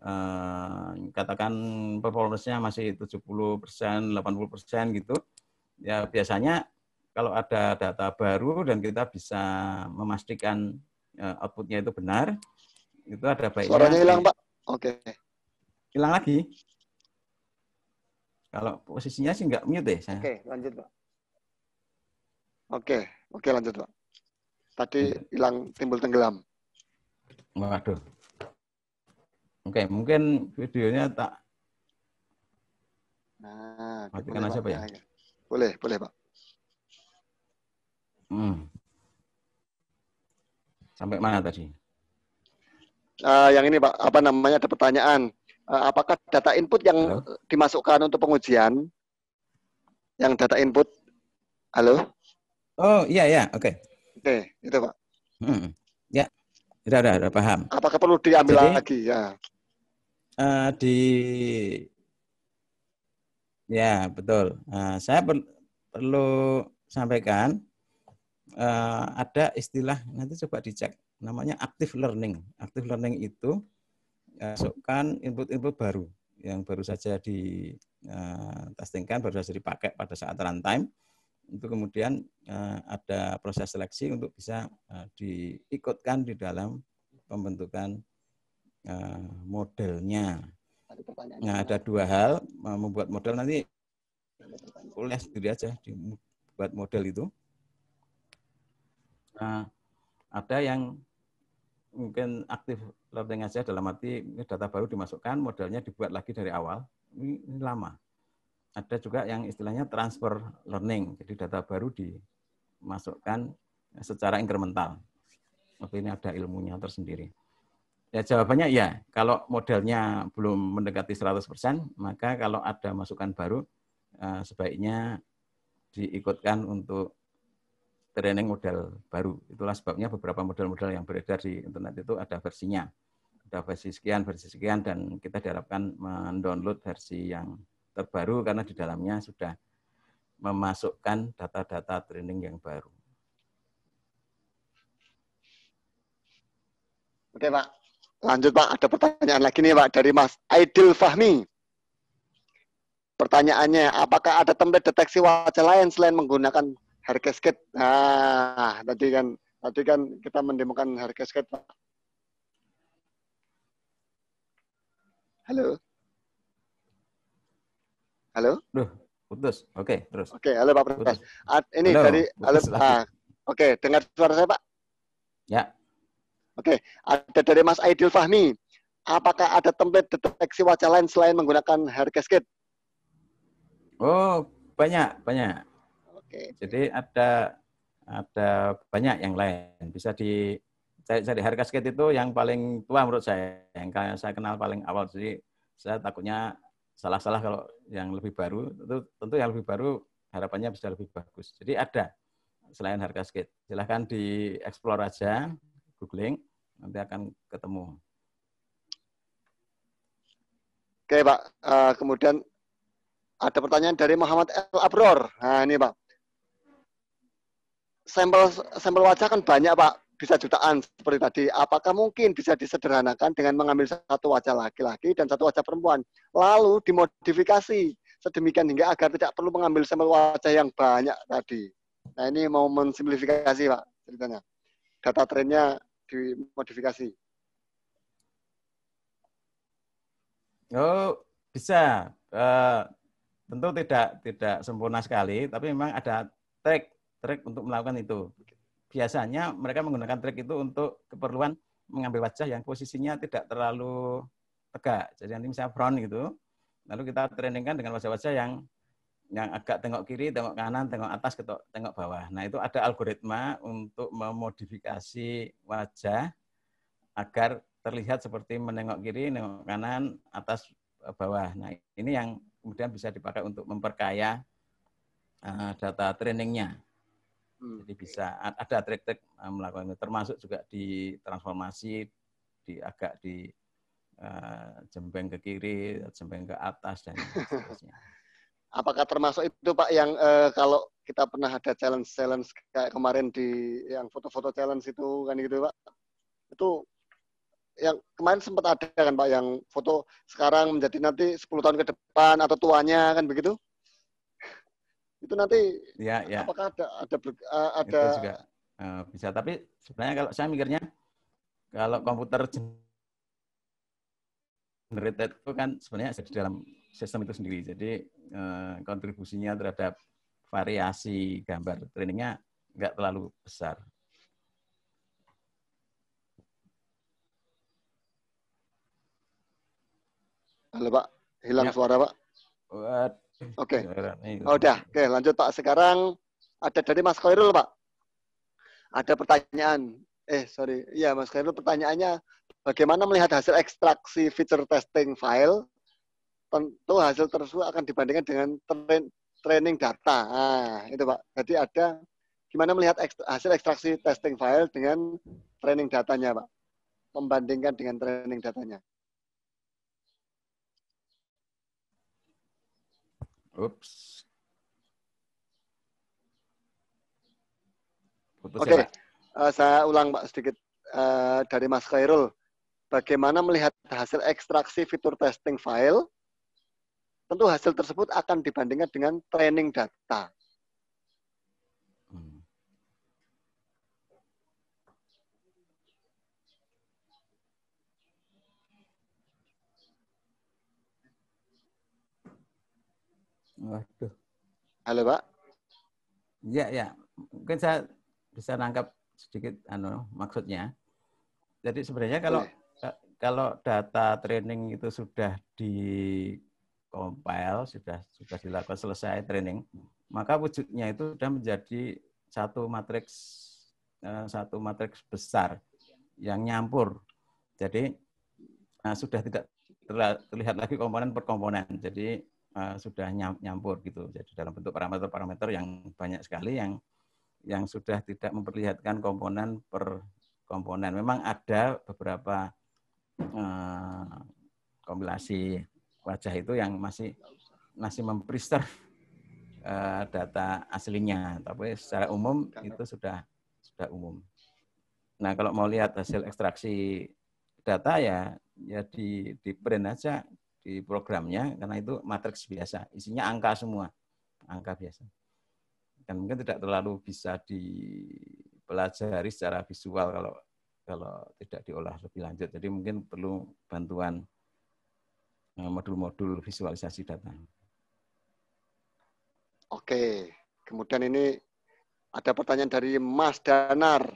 katakan performance-nya masih 70%, 80% gitu, ya biasanya kalau ada data baru dan kita bisa memastikan output-nya itu benar, itu ada baiknya. Suaranya hilang, Pak. Oke. Hilang lagi. Kalau posisinya sih nggak mute ya saya. Oke, lanjut, Pak. Oke, lanjut, Pak. Tadi hilang, timbul tenggelam. Waduh. Oke, mungkin videonya tak matikan aja, Pak ya? Boleh, Pak. Sampai mana tadi? Yang ini Pak, apa namanya, ada pertanyaan. Apakah data input yang Halo? dimasukkan untuk pengujian, yang data input, halo? Oh iya ya, oke. Oke, itu Pak. Ya, udah paham. Apakah perlu diambil Jadi lagi? Ya. Ya betul. Saya perlu sampaikan ada istilah, nanti coba dicek, namanya active learning. Active learning itu masukkan input-input baru yang baru saja di testingkan, baru saja dipakai pada saat runtime. Itu kemudian ada proses seleksi untuk bisa diikutkan di dalam pembentukan modelnya. Nah, ada dua hal, membuat model nanti kuliah sendiri aja, dibuat model itu. Nah, ada yang mungkin aktif learning aja, dalam arti ini data baru dimasukkan, modelnya dibuat lagi dari awal, ini lama. Ada juga yang istilahnya transfer learning, jadi data baru dimasukkan secara incremental. Tapi ini ada ilmunya tersendiri. Ya jawabannya ya, kalau modelnya belum mendekati 100%, maka kalau ada masukan baru, sebaiknya diikutkan untuk training model baru. Itulah sebabnya beberapa model-model yang beredar di internet itu ada versinya. Ada versi sekian, dan kita diharapkan mendownload versi yang terbaru karena di dalamnya sudah memasukkan data-data training yang baru. Oke Pak, lanjut Pak. Ada pertanyaan lagi nih Pak dari Mas Aidil Fahmi. Pertanyaannya, apakah ada template deteksi wajah lain selain menggunakan hair cascade? Nah, tadi kan kita mendemokan hair cascade Pak. Halo? Halo? Putus. Oke, terus. Oke, halo Pak Prakash. Ini halo, dari oke, dengar suara saya Pak? Ya. Oke, ada dari Mas Aidil Fahmi. Apakah ada template deteksi wajah lain selain menggunakan hair cascade? Oh, banyak. Oke. Jadi ada banyak yang lain. Bisa cari hair cascade itu yang paling tua menurut saya, yang saya kenal paling awal. Jadi saya takutnya salah-salah kalau yang lebih baru. Tentu yang lebih baru harapannya bisa lebih bagus. Jadi ada selain hair cascade. Silahkan di-explore aja, googling, nanti akan ketemu. Oke Pak, kemudian ada pertanyaan dari Muhammad El Abror. Nah ini Pak, sampel wajah kan banyak Pak, bisa jutaan seperti tadi. Apakah mungkin bisa disederhanakan dengan mengambil satu wajah laki-laki dan satu wajah perempuan, lalu dimodifikasi sedemikian hingga agar tidak perlu mengambil sampel wajah yang banyak tadi. Nah ini mau mensimplifikasi Pak ceritanya. Data trennya dimodifikasi. Oh, bisa. Tentu tidak sempurna sekali, tapi memang ada trik untuk melakukan itu. Biasanya mereka menggunakan trik itu untuk keperluan mengambil wajah yang posisinya tidak terlalu tegak. Jadi nanti misalnya front gitu, lalu kita trainingkan dengan wajah-wajah yang agak tengok kiri, tengok kanan, tengok atas, tengok bawah. Nah itu ada algoritma untuk memodifikasi wajah agar terlihat seperti menengok kiri, menengok kanan, atas, bawah. Nah ini yang kemudian bisa dipakai untuk memperkaya data trainingnya. Jadi bisa ada trik-trik melakukan itu, termasuk juga di transformasi, agak di jembeng ke kiri, jembeng ke atas, dan seterusnya. Apakah termasuk itu Pak yang kalau kita pernah ada challenge kayak kemarin di yang foto-foto challenge itu kan gitu Pak? Itu yang kemarin sempat ada kan Pak yang foto sekarang menjadi nanti 10 tahun ke depan atau tuanya kan begitu? Itu nanti ya. Apakah ada itu juga bisa, tapi sebenarnya kalau saya mikirnya kalau komputer generated itu kan sebenarnya ada di dalam sistem itu sendiri, jadi kontribusinya terhadap variasi gambar trainingnya nggak terlalu besar. Halo Pak, hilang suara Pak. Oke. Oh, udah. Oke, lanjut Pak. Sekarang ada dari Mas Khairul Pak. Ada pertanyaan. Sorry. Iya, Mas Khairul, pertanyaannya bagaimana melihat hasil ekstraksi feature testing file? Tentu hasil tersebut akan dibandingkan dengan training data. Nah, itu Pak. Jadi ada gimana melihat hasil ekstraksi testing file dengan training datanya, Pak? Membandingkan dengan training datanya. Ups. Putus ya, Oke, Pak? saya ulang Pak sedikit dari Mas Khairul. Bagaimana melihat hasil ekstraksi fitur testing file? Tentu hasil tersebut akan dibandingkan dengan training data. Waduh. Halo Pak? Ya. Mungkin saya bisa nangkap sedikit maksudnya. Jadi sebenarnya kalau data training itu sudah di-compile, sudah dilakukan selesai training, maka wujudnya itu sudah menjadi satu matriks besar yang nyampur. Jadi sudah tidak terlihat lagi komponen per komponen. Jadi sudah nyampur gitu. Jadi dalam bentuk parameter-parameter yang banyak sekali yang sudah tidak memperlihatkan komponen per komponen. Memang ada beberapa kompilasi wajah itu yang masih mempreserve data aslinya, tapi secara umum itu sudah umum. Nah, kalau mau lihat hasil ekstraksi data ya di print aja di programnya, karena itu matriks biasa, isinya angka semua, angka biasa. Dan mungkin tidak terlalu bisa dipelajari secara visual kalau tidak diolah lebih lanjut. Jadi mungkin perlu bantuan modul-modul visualisasi data. Oke, kemudian ini ada pertanyaan dari Mas Danar.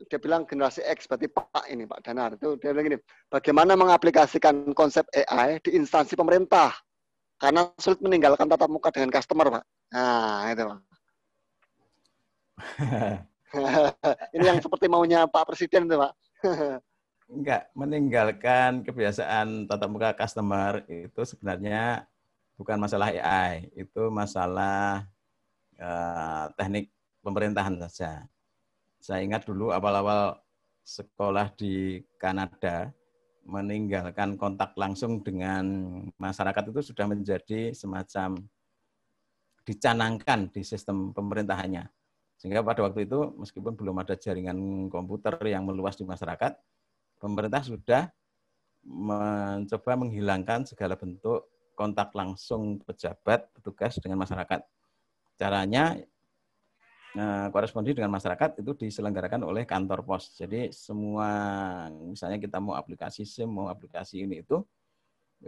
Dia bilang generasi X, berarti Pak ini, Pak Danar. Itu dia bilang gini, bagaimana mengaplikasikan konsep AI di instansi pemerintah? Karena sulit meninggalkan tatap muka dengan customer, Pak. Nah, itu Pak. Ini yang seperti maunya Pak Presiden itu, Pak. Enggak, meninggalkan kebiasaan tatap muka customer itu sebenarnya bukan masalah AI, itu masalah teknik pemerintahan saja. Saya ingat dulu awal-awal sekolah di Kanada, meninggalkan kontak langsung dengan masyarakat itu sudah menjadi semacam dicanangkan di sistem pemerintahannya. Sehingga pada waktu itu, meskipun belum ada jaringan komputer yang meluas di masyarakat, pemerintah sudah mencoba menghilangkan segala bentuk kontak langsung pejabat, petugas dengan masyarakat. Caranya korespondi dengan masyarakat itu diselenggarakan oleh kantor pos. Jadi semua, misalnya kita mau aplikasi SIM, mau aplikasi ini itu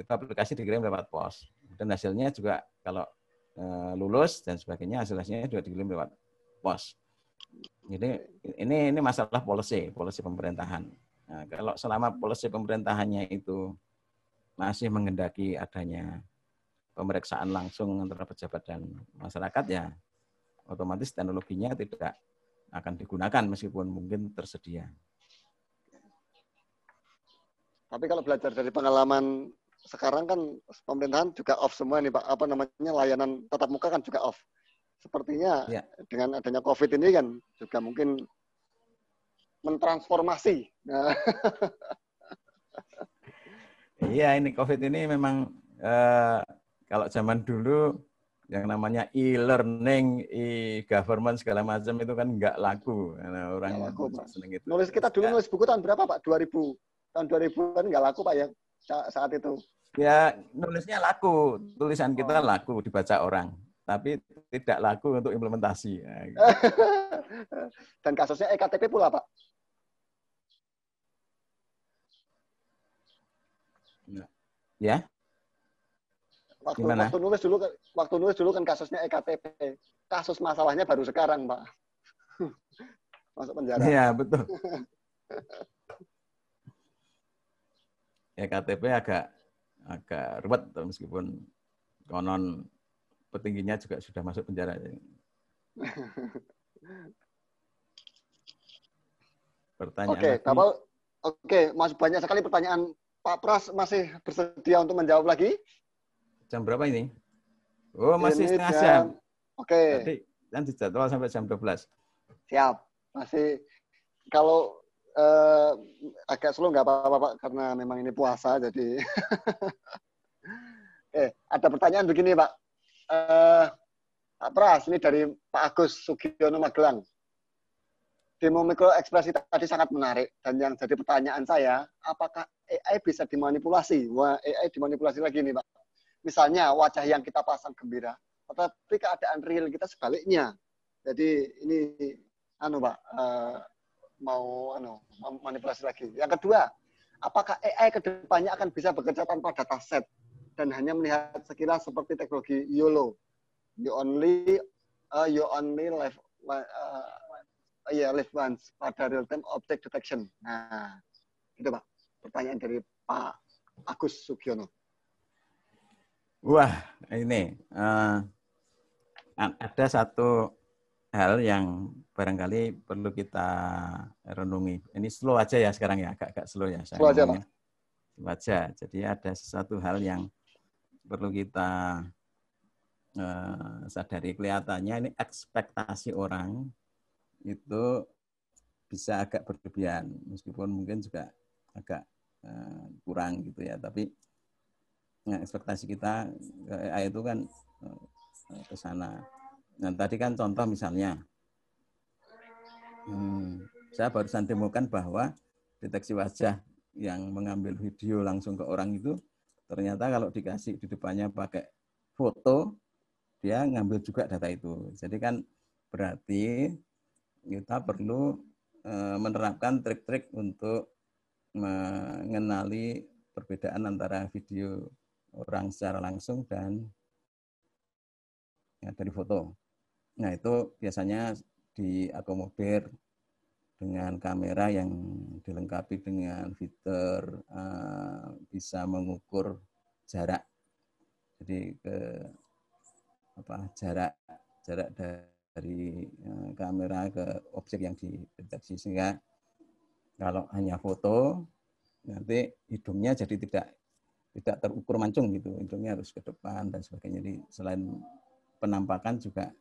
aplikasi dikirim lewat pos. Dan hasilnya juga kalau lulus dan sebagainya, hasilnya juga dikirim lewat pos. Jadi ini masalah policy pemerintahan. Nah, kalau selama policy pemerintahannya itu masih menghendaki adanya pemeriksaan langsung antara pejabat dan masyarakat, ya otomatis teknologinya tidak akan digunakan meskipun mungkin tersedia. Tapi kalau belajar dari pengalaman sekarang kan pemerintahan juga off semua nih Pak. Apa namanya, layanan tatap muka kan juga off. Sepertinya ya, dengan adanya COVID ini kan juga mungkin mentransformasi. Nah. Iya, ini COVID ini memang kalau zaman dulu yang namanya e-learning, e-government segala macam itu kan nggak laku. Nah, orang nggak laku, Pak. seneng itu. Nulis kita dulu nulis buku tahun berapa, Pak? 2000. Tahun 2000 kan nggak laku, Pak, ya saat itu. Ya, nulisnya laku. Tulisan kita laku dibaca orang. Tapi tidak laku untuk implementasi. Nah, gitu. Dan kasusnya EKTP pula, Pak. Ya. Waktu nulis dulu kan kasusnya EKTP. Kasus masalahnya baru sekarang, Pak. Masuk penjara. Iya, betul. EKTP agak ruwet meskipun konon petingginya juga sudah masuk penjara. Pertanyaan Oke, lagi. Bapak, oke, masih banyak sekali pertanyaan. Pak Pras masih bersedia untuk menjawab lagi? Jam berapa ini? Oh, masih Ini setengah jam. jam, oke, Tadi kan dijadwal sampai jam 12. siap. Masih, kalau agak slow nggak apa-apa Pak, karena memang ini puasa, jadi. Ada pertanyaan begini Pak. Pak Pras, ini dari Pak Agus Sugiono Magelang. Demo mikroekspresi tadi sangat menarik, dan yang jadi pertanyaan saya, apakah AI bisa dimanipulasi? Wah, AI dimanipulasi lagi nih Pak. Misalnya wajah yang kita pasang gembira, tetapi keadaan real kita sebaliknya. Jadi ini Pak, mau manipulasi lagi. Yang kedua, apakah AI kedepannya akan bisa bekerja tanpa dataset dan hanya melihat sekilas seperti teknologi YOLO, you only live live once pada real time object detection. Nah, itu Pak. Pertanyaan dari Pak Agus Sugiono. Wah, ini ada satu hal yang barangkali perlu kita renungi. Ini slow aja ya sekarang ya, agak-agak slow ya saya Slow aja, ngomongnya. Pak. Slow aja. Jadi ada sesuatu hal yang perlu kita sadari. Kelihatannya ini ekspektasi orang itu bisa agak berlebihan, meskipun mungkin juga agak kurang gitu ya. Tapi ekspektasi kita ke AI itu kan ke sana. Nah, tadi kan contoh misalnya, saya barusan demokan bahwa deteksi wajah yang mengambil video langsung ke orang itu, ternyata kalau dikasih di depannya pakai foto, dia ngambil juga data itu. Jadi kan berarti kita perlu menerapkan trik-trik untuk mengenali perbedaan antara video orang secara langsung dan ya, dari foto. Nah, itu biasanya diakomodir dengan kamera yang dilengkapi dengan fitur bisa mengukur jarak. Jadi jarak dari kamera ke objek yang dideteksi, sehingga kalau hanya foto nanti hidungnya jadi tidak terukur mancung gitu, hidungnya harus ke depan dan sebagainya. Jadi selain penampakan juga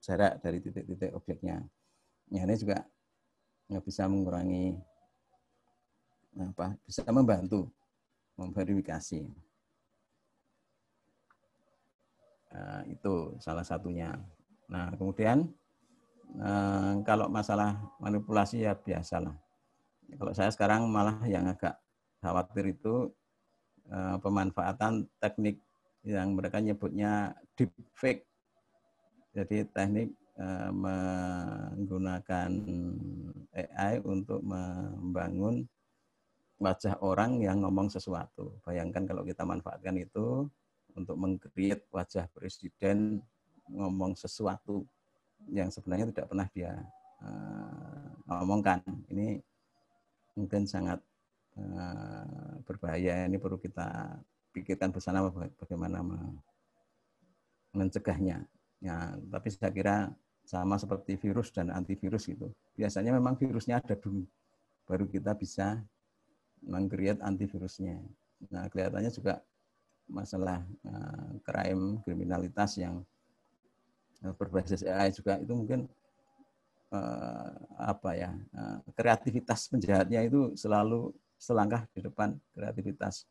jarak dari titik-titik objeknya. Ya, ini juga bisa mengurangi bisa membantu memverifikasi. Itu salah satunya. Nah, kemudian kalau masalah manipulasi ya biasalah. Kalau saya sekarang malah yang agak khawatir itu pemanfaatan teknik yang mereka nyebutnya deepfake. Jadi teknik menggunakan AI untuk membangun wajah orang yang ngomong sesuatu. Bayangkan kalau kita manfaatkan itu untuk meng-create wajah presiden ngomong sesuatu yang sebenarnya tidak pernah dia ngomongkan. Ini mungkin sangat berbahaya. Ini perlu kita pikirkan bersama bagaimana mencegahnya. Ya, tapi saya kira sama seperti virus dan antivirus gitu. Biasanya memang virusnya ada dulu, baru kita bisa meng-create antivirusnya. Nah, kelihatannya juga masalah crime, kriminalitas yang berbasis AI juga itu mungkin kreativitas penjahatnya itu selalu selangkah di depan kreativitas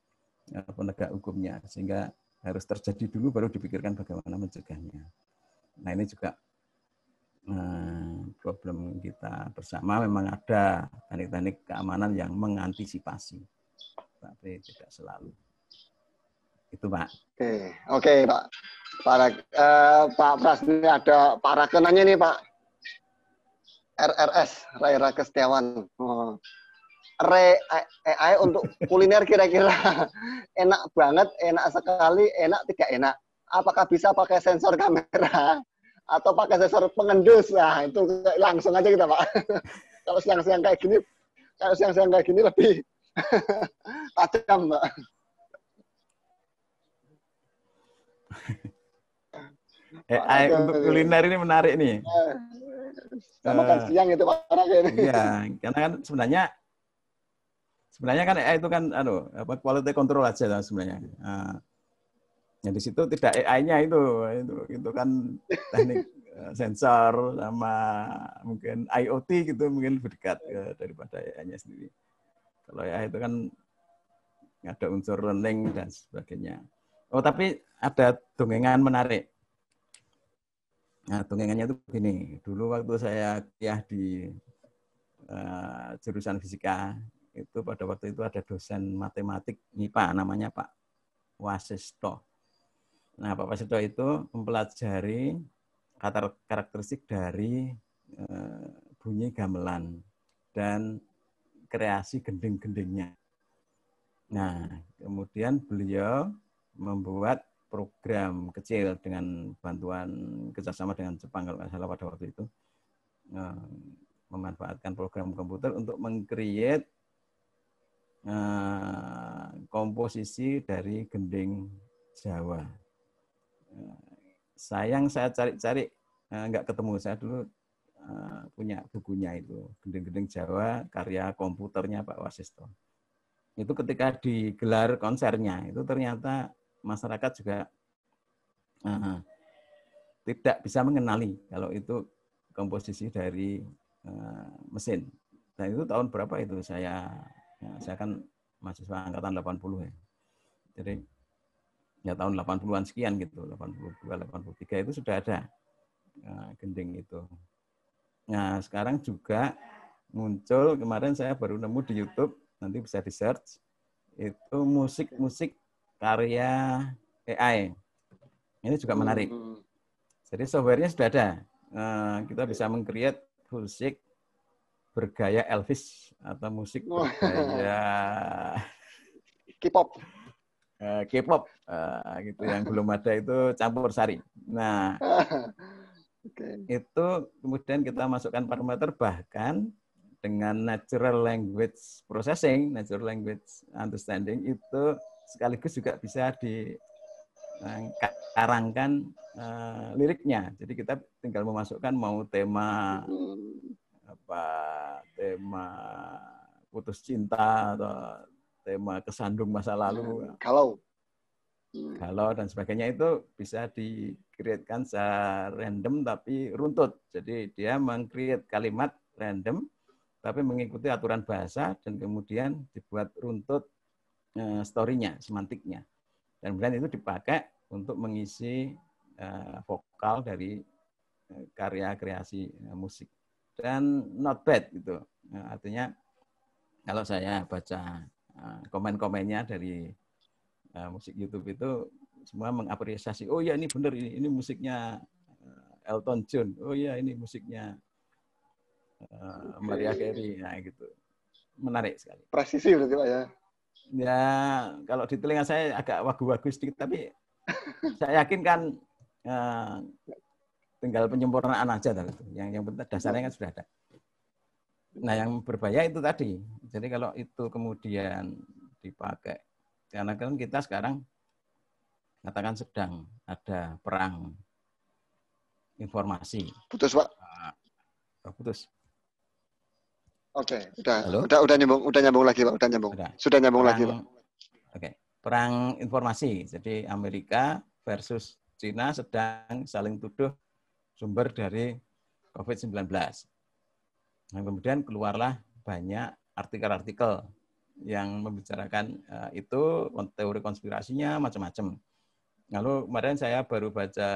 penegak hukumnya, sehingga harus terjadi dulu baru dipikirkan bagaimana mencegahnya. Nah, ini juga problem kita bersama. Memang ada teknik-teknik keamanan yang mengantisipasi, tapi tidak selalu. Itu Pak. Oke Pak. Pak Pras, ini ada Pak Rakenanya nih Pak. RRS, Raira Kestiawan. AI untuk kuliner kira-kira enak banget, enak sekali, enak tidak enak. Apakah bisa pakai sensor kamera atau pakai sensor pengendus? Nah, itu langsung aja kita Pak. Kalau siang-siang kayak gini lebih tajam Pak. AI untuk kuliner ini menarik nih. Saya makan siang itu Pak Rak ini. Iya, karena kan sebenarnya kan AI itu kan quality control aja lah sebenarnya. Ya di situ tidak AI-nya itu kan teknik sensor sama mungkin IoT gitu mungkin lebih dekat daripada AI-nya sendiri. Kalau AI itu kan ada unsur learning dan sebagainya. Oh, tapi ada dongengan menarik. Nah, dongengannya itu begini. Dulu waktu saya kuliah di jurusan fisika, itu pada waktu itu ada dosen matematik MIPA namanya Pak Wasisto. Nah, Pak Wasisto itu mempelajari karakteristik dari bunyi gamelan dan kreasi gending-gendingnya. Nah, kemudian beliau membuat program kecil dengan bantuan kerjasama dengan Jepang kalau nggak salah pada waktu itu, memanfaatkan program komputer untuk meng-create komposisi dari gending Jawa. Sayang saya cari-cari nggak ketemu. Saya dulu punya bukunya itu, gending-gending Jawa karya komputernya Pak Wasisto. Itu ketika digelar konsernya itu ternyata masyarakat juga tidak bisa mengenali kalau itu komposisi dari mesin. Dan itu tahun berapa itu saya kan mahasiswa angkatan 80 ya. Jadi ya tahun 80-an sekian gitu, 82, 83 itu sudah ada gending itu. Nah, sekarang juga muncul, kemarin saya baru nemu di YouTube, nanti bisa di search, itu musik-musik karya AI. Ini juga menarik. Jadi softwarenya sudah ada. Kita bisa meng-create musik bergaya Elvis atau musik bergaya K-pop. K-pop gitu yang belum ada itu campur sari. Nah, itu kemudian kita masukkan parameter bahkan dengan natural language processing, natural language understanding itu sekaligus juga bisa dikarangkan liriknya. Jadi kita tinggal memasukkan mau tema tema putus cinta atau tema kesandung masa lalu, galau dan sebagainya, itu bisa di-create-kan secara random tapi runtut. Jadi dia meng-create kalimat random tapi mengikuti aturan bahasa dan kemudian dibuat runtut story-nya, semantiknya. Dan kemudian itu dipakai untuk mengisi vokal dari karya kreasi musik. Dan not bad gitu. Artinya kalau saya baca komen-komennya dari musik YouTube itu semua mengapresiasi, oh ya ini benar, ini musiknya Elton John, oh ya ini musiknya Mariah Carey, nah gitu. Menarik sekali. Presisi berarti Pak ya. Ya, kalau di telinga saya agak wagu-wagu sedikit, tapi saya yakin kan tinggal penyempurnaan aja. Yang penting dasarnya kan sudah ada. Nah, yang berbahaya itu tadi. Jadi kalau itu kemudian dipakai, karena kan kita sekarang katakan sedang ada perang informasi. Putus Pak. Putus. Oke, udah nyambung lagi Pak, udah nyambung. Sudah nyambung lagi Pak. Oke. Perang informasi. Jadi Amerika versus Cina sedang saling tuduh sumber dari COVID-19. Nah, kemudian keluarlah banyak artikel-artikel yang membicarakan itu, teori konspirasinya macam-macam. Lalu kemarin saya baru baca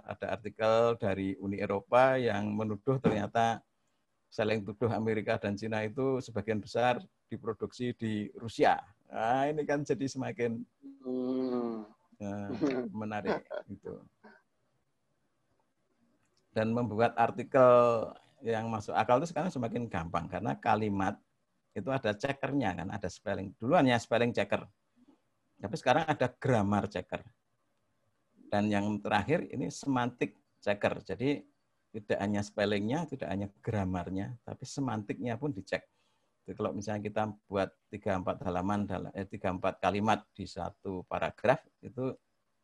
ada artikel dari Uni Eropa yang menuduh ternyata saling tuduh Amerika dan Cina itu sebagian besar diproduksi di Rusia. Nah, ini kan jadi semakin menarik gitu. Dan membuat artikel yang masuk akal itu sekarang semakin gampang karena kalimat itu ada checkernya kan, ada spelling. Dulu hanya spelling checker, tapi sekarang ada grammar checker. Dan yang terakhir ini semantik checker. Jadi tidak hanya spellingnya, tidak hanya grammarnya, tapi semantiknya pun dicek. Jadi kalau misalnya kita buat 3-4 halaman, 3-4 kalimat di satu paragraf, itu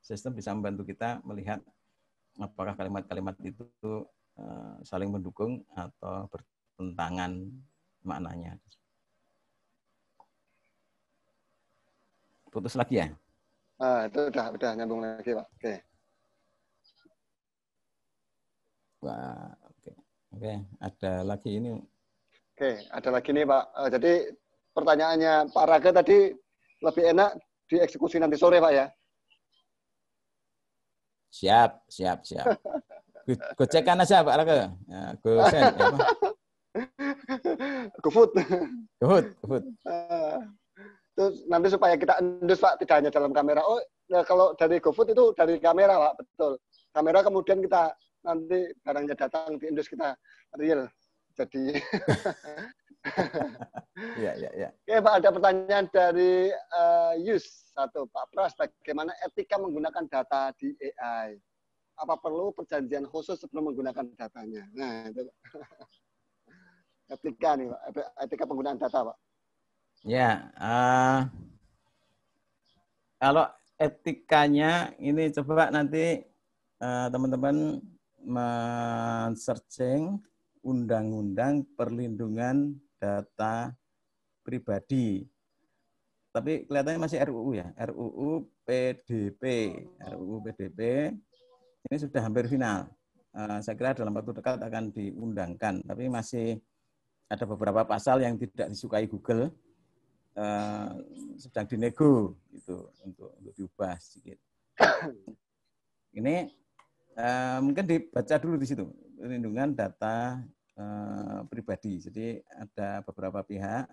sistem bisa membantu kita melihat apakah kalimat-kalimat itu saling mendukung atau bertentangan maknanya. Putus lagi ya? Itu udah nyambung lagi, Pak. Oke. Wah, oke. Oke, ada lagi ini. Oke, ada lagi nih, Pak. Jadi pertanyaannya Pak Raga tadi lebih enak dieksekusi nanti sore, Pak ya? Siap. Gocekan aja Pak Raka. Ya, gosen ya apa? GoFood. GoFood. Terus nanti supaya kita endus, Pak, tidak hanya dalam kamera. Oh, nah kalau dari GoFood itu dari kamera, Pak, betul. Kamera kemudian kita nanti barangnya datang di endus kita real. Jadi Iya. Oke, Pak, ada pertanyaan dari Yus satu, Pak Pras, bagaimana etika menggunakan data di AI? Apa perlu perjanjian khusus sebelum menggunakan datanya? Nah, itu etika nih, Pak. Etika penggunaan data, Pak. Ya, kalau etikanya ini coba nanti teman-teman men-searching Undang-Undang Perlindungan Data Pribadi. Tapi kelihatannya masih RUU ya, RUU PDP ini sudah hampir final. Saya kira dalam waktu dekat akan diundangkan, tapi masih ada beberapa pasal yang tidak disukai Google, sedang dinego gitu untuk diubah sedikit. Ini mungkin dibaca dulu di situ, perlindungan data pribadi. Jadi ada beberapa pihak,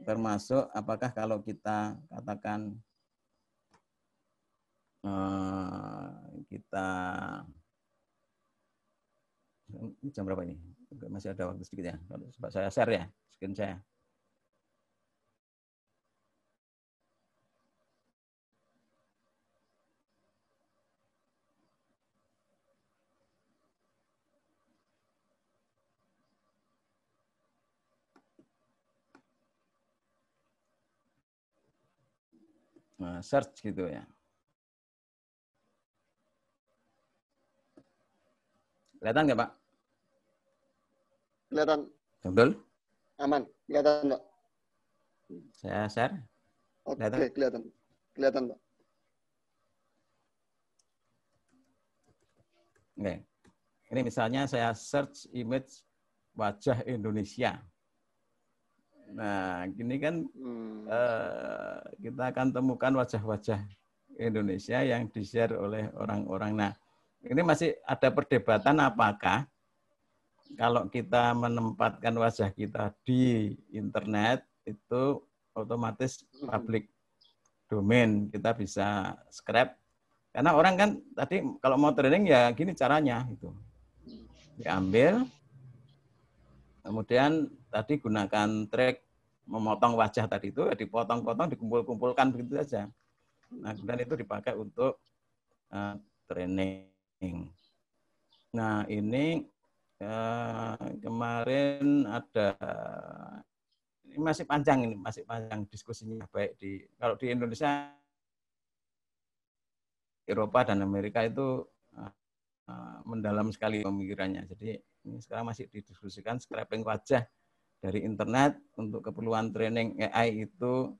termasuk apakah kalau kita katakan kita jam berapa ini? Masih ada waktu sedikit ya. Coba saya share ya, screen saya. Nah, search gitu ya. Kelihatan nggak Pak? Kelihatan. Betul? Aman. Kelihatan, Pak. Saya share. Oke, kelihatan. Kelihatan, Pak. Oke. Ini misalnya saya search image wajah Indonesia. Nah, gini kan kita akan temukan wajah-wajah Indonesia yang di-share oleh orang-orang. Nah, ini masih ada perdebatan apakah kalau kita menempatkan wajah kita di internet itu otomatis public domain, kita bisa scrap. Karena orang kan tadi kalau mau training ya gini caranya itu. Diambil, kemudian tadi gunakan track memotong wajah tadi itu, dipotong-potong, dikumpul-kumpulkan begitu saja. Nah, kemudian itu dipakai untuk training. Nah, ini kemarin ada, ini masih panjang diskusinya, baik kalau di Indonesia, Eropa dan Amerika itu mendalam sekali pemikirannya. Jadi ini sekarang masih didiskusikan scraping wajah dari internet untuk keperluan training AI itu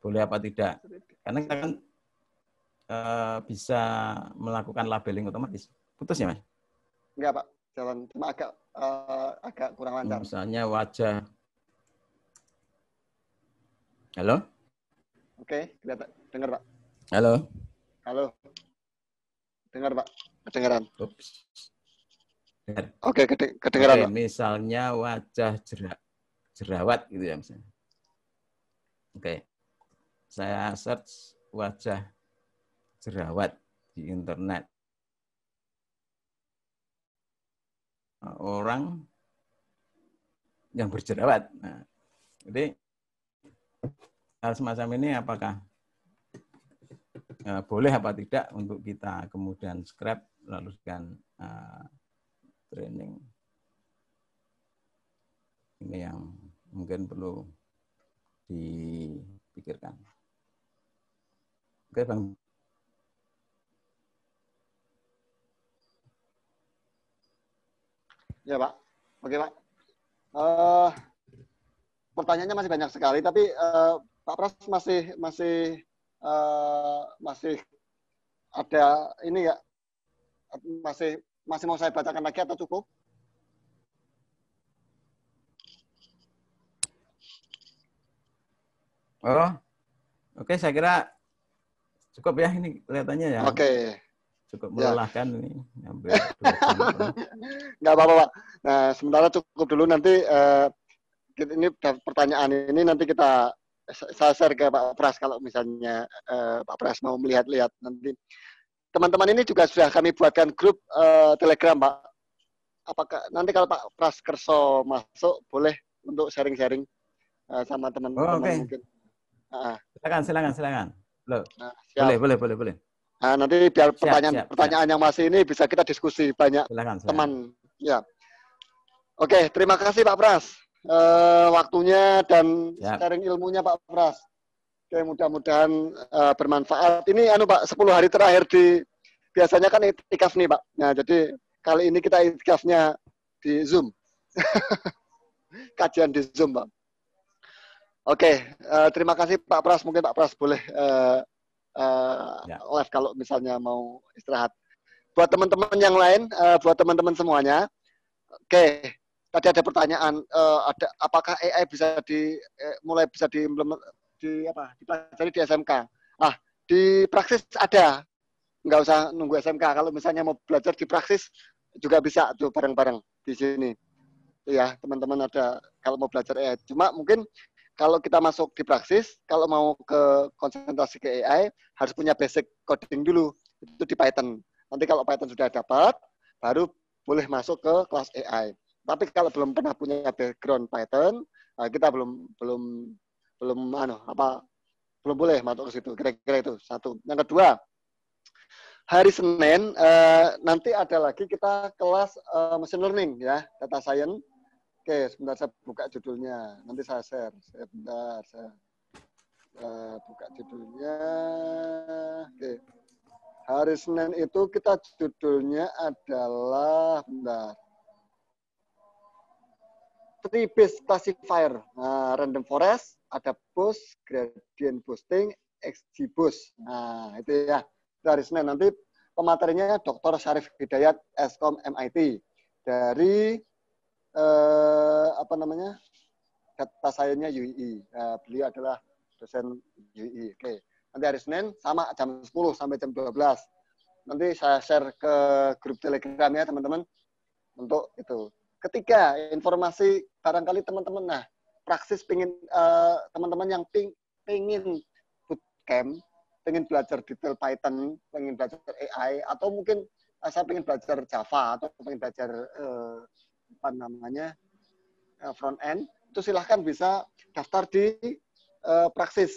boleh apa tidak. Karena kita kan bisa melakukan labeling otomatis. Putus ya Mas? Enggak, Pak. Jalan cuma agak kurang lancar. Misalnya wajah. Halo? Oke, kelihatan. Dengar, Pak. Halo? Halo. Dengar, Pak. Kedengaran. Ups. Dengar. Oke, kedengaran, Oke, Pak. misalnya wajah jerawat gitu ya misalnya. Oke. Saya search wajah jerawat di internet. Orang yang berjerawat. Nah, jadi hal semacam ini apakah boleh apa tidak untuk kita kemudian scrap lalu dengan training. Ini yang mungkin perlu dipikirkan. Oke, Bang. Ya, Pak. Oke, Pak. Eh, pertanyaannya masih banyak sekali, tapi Pak Pras masih ada ini ya, masih masih mau saya bacakan lagi atau cukup? Oh, oke, saya kira cukup ya ini kelihatannya ya. Oke, Cukup ya. melelahkan ini. Hampir 2 jam setengah. Nggak apa-apa, Pak. Nah, sementara cukup dulu, nanti ini pertanyaan ini nanti saya share ke Pak Pras kalau misalnya Pak Pras mau melihat-lihat nanti. Teman-teman ini juga sudah kami buatkan grup Telegram, Pak. Apakah nanti kalau Pak Pras Kerso masuk, boleh untuk sharing-sharing sama Oh, teman-teman oke. mungkin. Silakan. Loh, Nah, siap. boleh. Nah, nanti biar Siap. pertanyaan yang masih ini bisa kita diskusi banyak Silakan. teman. Ya. Oke, terima kasih Pak Pras. Waktunya dan Siap. sharing ilmunya Pak Pras. Oke, mudah-mudahan bermanfaat. Ini Pak, 10 hari terakhir biasanya kan itikaf nih Pak. Nah, jadi kali ini kita itikafnya di Zoom. Kajian di Zoom, Pak. Oke, terima kasih Pak Pras. Mungkin Pak Pras boleh live kalau misalnya mau istirahat. Buat teman-teman yang lain, buat teman-teman semuanya, oke, tadi ada pertanyaan, apakah AI mulai bisa dipelajari di SMK? Di praksis ada, nggak usah nunggu SMK. Kalau misalnya mau belajar di praksis juga bisa tuh bareng-bareng di sini. Ya, teman-teman ada kalau mau belajar AI. Cuma mungkin kalau kita masuk di praksis, kalau mau ke konsentrasi ke AI, harus punya basic coding dulu. Itu di Python. Nanti kalau Python sudah dapat, baru boleh masuk ke kelas AI. Tapi kalau belum pernah punya background Python, kita belum boleh masuk ke situ. Kira-kira itu satu. Yang kedua, hari Senin nanti ada lagi kita kelas machine learning ya, data science. Oke, sebentar saya buka judulnya. Nanti saya share. Saya buka judulnya. Oke. Hari Senin itu kita judulnya adalah tree-based classifier. Nah, random forest, ada boost, gradient boosting, XGBoost. Nah, itu ya. Itu hari Senin. Nanti pematerinya Dr. Syarif Hidayat, Eskom MIT. Dari data science-nya UII. Beliau adalah dosen UII. Oke. Nanti hari Senin sama jam 10 sampai jam 12. Nanti saya share ke grup Telegram ya teman-teman untuk itu. Ketiga, informasi barangkali teman-teman praksis teman-teman yang pengen bootcamp, pengen belajar detail Python, pengen belajar AI, atau mungkin saya pengen belajar Java atau pengen belajar front end, itu silahkan bisa daftar di Praksis.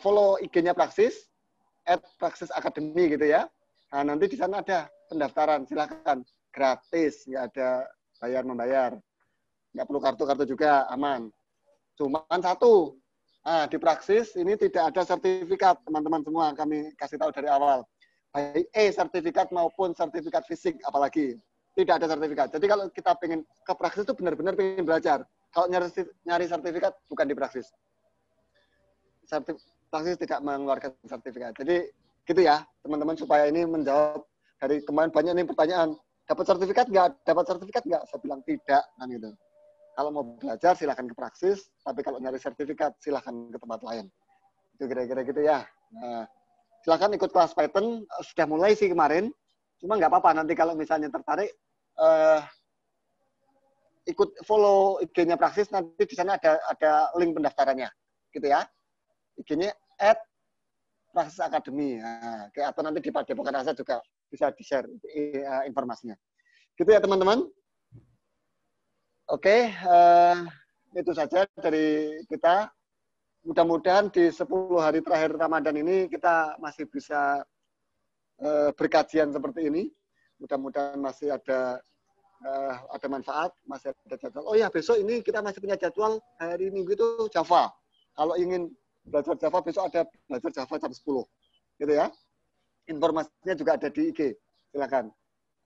Follow IG-nya Praksis, @praksisacademy gitu ya. Nah, nanti di sana ada pendaftaran, silahkan. Gratis, nggak ada bayar-membayar. Nggak perlu kartu-kartu juga, aman. Cuman satu, di Praksis ini tidak ada sertifikat, teman-teman semua, kami kasih tahu dari awal. Baik sertifikat maupun sertifikat fisik, apalagi. Tidak ada sertifikat. Jadi kalau kita pengen ke Praksis itu benar-benar pengen belajar. Kalau nyari sertifikat, bukan di Praksis. Praksis tidak mengeluarkan sertifikat. Jadi gitu ya, teman-teman, supaya ini menjawab dari kemarin banyak nih pertanyaan. Dapat sertifikat nggak? Dapat sertifikat nggak? Saya bilang tidak, kan gitu. Kalau mau belajar silahkan ke Praksis, tapi kalau nyari sertifikat silahkan ke tempat lain. Itu kira-kira gitu ya. Nah, silahkan ikut kelas Python, sudah mulai sih kemarin, cuma nggak apa-apa, nanti kalau misalnya tertarik, ikut follow IG-nya Praksis, nanti di sana ada link pendaftarannya, gitu ya. IG-nya @praksisacademy. Nah, atau nanti di Padepokan Rasa juga bisa di-share informasinya. Gitu ya teman-teman. Oke, itu saja dari kita. Mudah-mudahan di 10 hari terakhir Ramadan ini kita masih bisa berkajian seperti ini. Mudah-mudahan masih ada manfaat, masih ada jadwal. Oh ya, besok ini kita masih punya jadwal hari Minggu itu Java. Kalau ingin belajar Java, besok ada belajar Java jam 10. Gitu ya. Informasinya juga ada di IG. Silakan.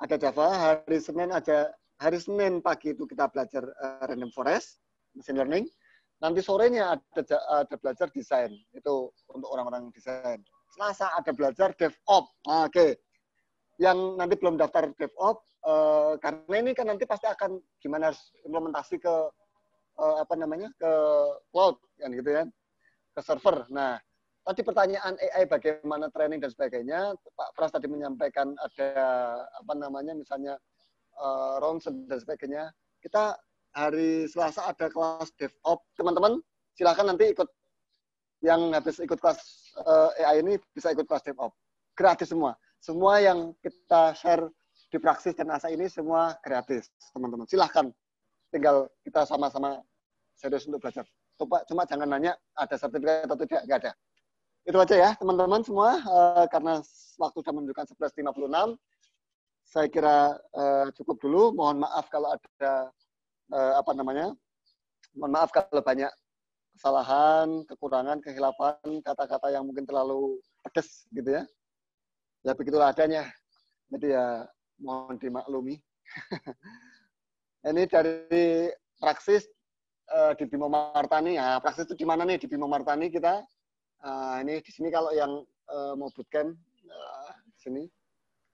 ada Java, hari Senin pagi itu kita belajar random forest, machine learning. Nanti sorenya ada belajar desain, itu untuk orang-orang desain. Selasa ada belajar DevOps. Oke. Yang nanti belum daftar DevOps, karena ini kan nanti pasti akan gimana harus implementasi ke ke cloud, kan gitu ya, ke server. Nah, tadi pertanyaan AI bagaimana training dan sebagainya, Pak Pras tadi menyampaikan ada misalnya ronsen dan sebagainya. Kita hari Selasa ada kelas DevOps. Teman-teman silakan nanti ikut, yang habis ikut kelas AI ini bisa ikut kelas DevOps. Gratis semua. Semua yang kita share di Praksis dan ASA ini semua gratis, teman-teman. Silahkan. Tinggal kita sama-sama serius untuk belajar. Cuma jangan nanya ada sertifikat atau tidak, nggak ada. Itu aja ya, teman-teman semua. Karena waktu sudah menunjukkan 11.56, saya kira cukup dulu. Mohon maaf kalau ada mohon maaf kalau banyak kesalahan, kekurangan, kehilafan, kata-kata yang mungkin terlalu pedes gitu ya. Ya begitulah adanya. Jadi ya mohon dimaklumi. Ini dari Praksis di Bimo Martani. Ya, Praksis itu di mana nih? Di Bimo Martani kita. Ini di sini kalau yang mau bootcamp di sini.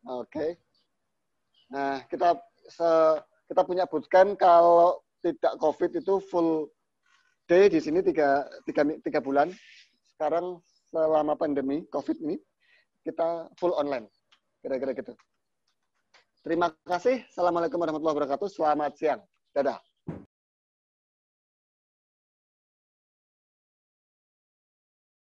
Oke. Nah, kita punya bootcamp kalau tidak COVID itu full day di sini 3 bulan. Sekarang selama pandemi COVID ini kita full online. Kira-kira gitu. Terima kasih. Assalamualaikum warahmatullahi wabarakatuh. Selamat siang. Dadah.